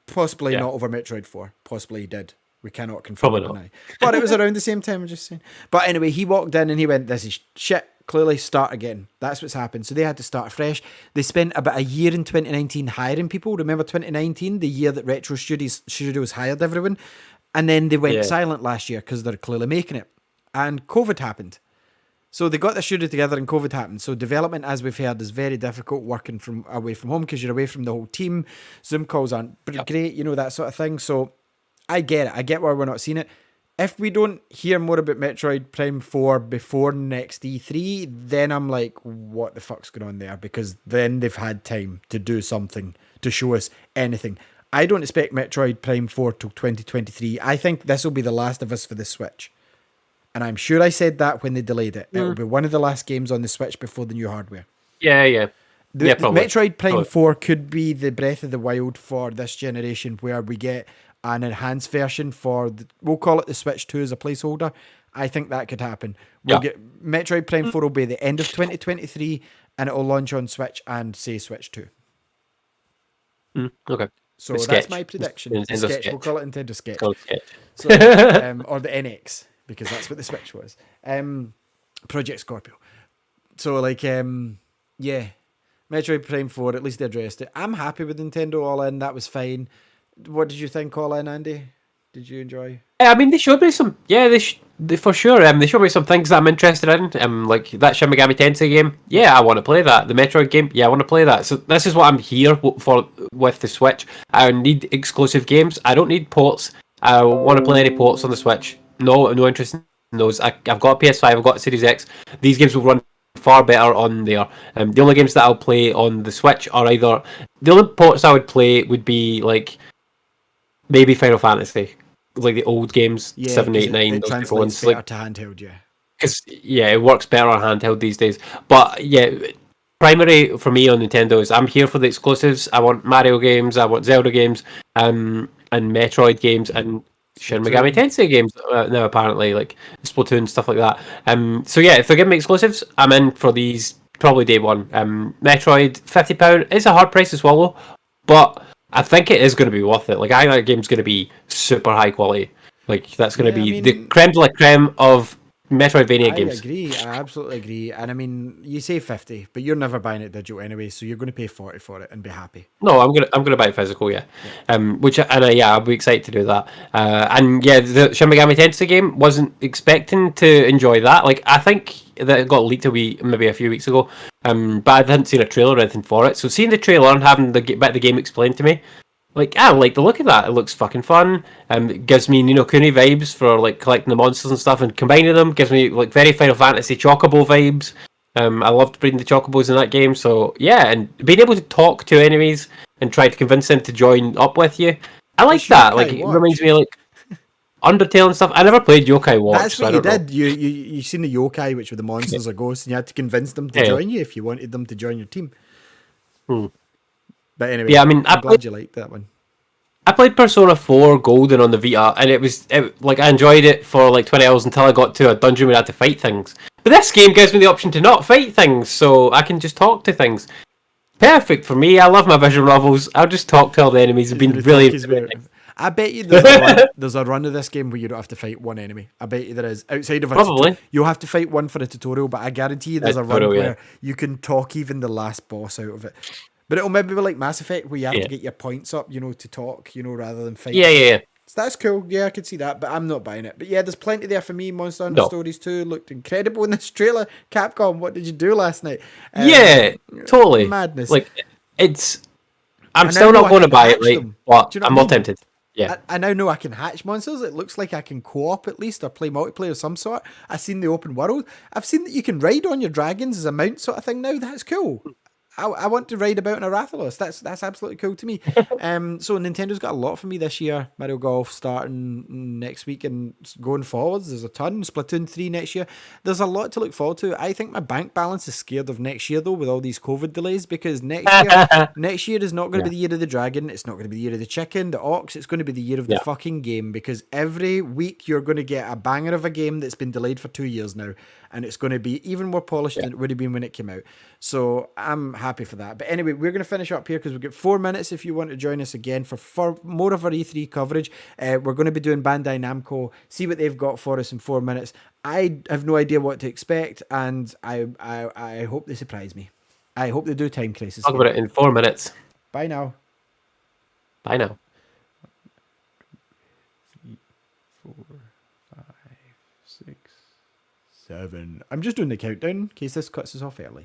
Possibly not over Metroid 4. Possibly he did. We cannot confirm it now. But it was around the same time. I'm just saying. But anyway, he walked in and he went, "This is shit. Clearly, start again." That's what's happened. So they had to start fresh. They spent about a year in 2019 hiring people. Remember 2019, the year that Retro Studios hired everyone. And then they went silent last year because they're clearly making it. And COVID happened. So they got the studio together and COVID happened. So development, as we've heard, is very difficult working from away from home because you're away from the whole team. Zoom calls aren't great, you know, that sort of thing. So I get it. I get why we're not seeing it. If we don't hear more about Metroid Prime 4 before next E3, then I'm like, what the fuck's going on there? Because then they've had time to do something to show us anything. I don't expect Metroid Prime 4 till 2023. I think this will be the last of us for the Switch. And I'm sure I said that when they delayed it. It will be one of the last games on the Switch before the new hardware. Yeah. Probably. Metroid Prime 4 could be the Breath of the Wild for this generation, where we get an enhanced version for, we'll call it the Switch 2 as a placeholder. I think that could happen. We'll get Metroid Prime 4 will be the end of 2023, and it will launch on Switch and say Switch 2. Okay. So that's my prediction. Sketch. We'll call it Nintendo Sketch. Sketch. So, or the NX, because that's what the Switch was. Project Scorpio. So, like, yeah, Metroid Prime 4, at least they addressed it. I'm happy with Nintendo All In. That was fine. What did you think, All In, Andy? Did you enjoy? I mean, they showed me some. Yeah, they for sure. They showed me some things that I'm interested in. Like that Shin Megami Tensei game. Yeah, I want to play that. The Metroid game. Yeah, I want to play that. So this is what I'm here for with the Switch. I need exclusive games. I don't need ports. I want to play any ports on the Switch. No interest in those. I've got a PS5. I've got a Series X. These games will run far better on there. The only games that I'll play on the Switch are either the only ports I would play would be like maybe Final Fantasy. Like the old games, 7, 8, 9. It translates better to handheld, yeah. Because it works better on handheld these days. But yeah, primary for me on Nintendo is I'm here for the exclusives. I want Mario games, I want Zelda games, and Metroid games, and Shin Megami Tensei games now apparently, like Splatoon, stuff like that. So yeah, if they give me exclusives, I'm in for these probably day one. Metroid, £50 is a hard price to swallow, but I think it is going to be worth it. Like, I think that game's going to be super high quality. Like, that's going to be the creme de la creme of Metroidvania games. I agree. I absolutely agree. And I mean, you say 50, but you're never buying it digital anyway, so you're going to pay 40 for it and be happy. No, I'm gonna buy it physical, yeah. I'll be excited to do that. The Shin Megami Tensei game, wasn't expecting to enjoy that. Like, I think that it got leaked maybe a few weeks ago, but I hadn't seen a trailer or anything for it. So seeing the trailer and having the bit of the game explained to me, like, I like the look of that. It looks fucking fun. It gives me Ni no Kuni vibes for like collecting the monsters and stuff, and combining them gives me like very Final Fantasy Chocobo vibes. I loved breeding the Chocobos in that game. So yeah, and being able to talk to enemies and try to convince them to join up with you, I like that. Like, it reminds me of like Undertale and stuff. I never played Yokai Watch. That's what you did. You seen the yokai, which were the monsters or ghosts, and you had to convince them to join you if you wanted them to join your team. But anyway, yeah, I mean, I'm glad you liked that one. I played Persona 4 Golden on the Vita, and I enjoyed it for like 20 hours until I got to a dungeon where I had to fight things. But this game gives me the option to not fight things, so I can just talk to things. Perfect for me. I love my visual novels. I'll just talk to all the enemies. It's been really... I bet you there's a run of this game where you don't have to fight one enemy. I bet you there is. Outside of Probably. You'll have to fight one for a tutorial, but I guarantee you there's a run where you can talk even the last boss out of it. But it'll maybe be like Mass Effect, where you have to get your points up, to talk, rather than fight. Yeah. So that's cool. Yeah, I could see that, but I'm not buying it. But yeah, there's plenty there for me. Monster Hunter Stories 2 looked incredible in this trailer. Capcom, what did you do last night? Totally. Madness. Like, I'm still not going to buy it, right? But I'm more tempted. Yeah. I now know I can hatch monsters. It looks like I can co-op at least, or play multiplayer of some sort. I've seen the open world. I've seen that you can ride on your dragons as a mount sort of thing now. That's cool. I want to ride about in a Rathalos. That's absolutely cool to me. So Nintendo's got a lot for me this year. Mario Golf starting next week and going forwards. There's a ton. Splatoon 3 next year. There's a lot to look forward to. I think my bank balance is scared of next year though, with all these COVID delays, because next year is not going to be the year of the dragon. It's not going to be the year of the chicken, the ox. It's going to be the year of the fucking game, because every week you're going to get a banger of a game that's been delayed for 2 years now, and it's going to be even more polished than it would have been when it came out. So I'm happy for that. But anyway, we're going to finish up here because we've got 4 minutes if you want to join us again for more of our E3 coverage. We're going to be doing Bandai Namco, see what they've got for us in 4 minutes. I have no idea what to expect, and I hope they surprise me. I hope they do Time Crisis. Talk about it in 4 minutes. Bye now. Bye now. 3, 4, 5, 6, 7. I'm just doing the countdown in case this cuts us off early.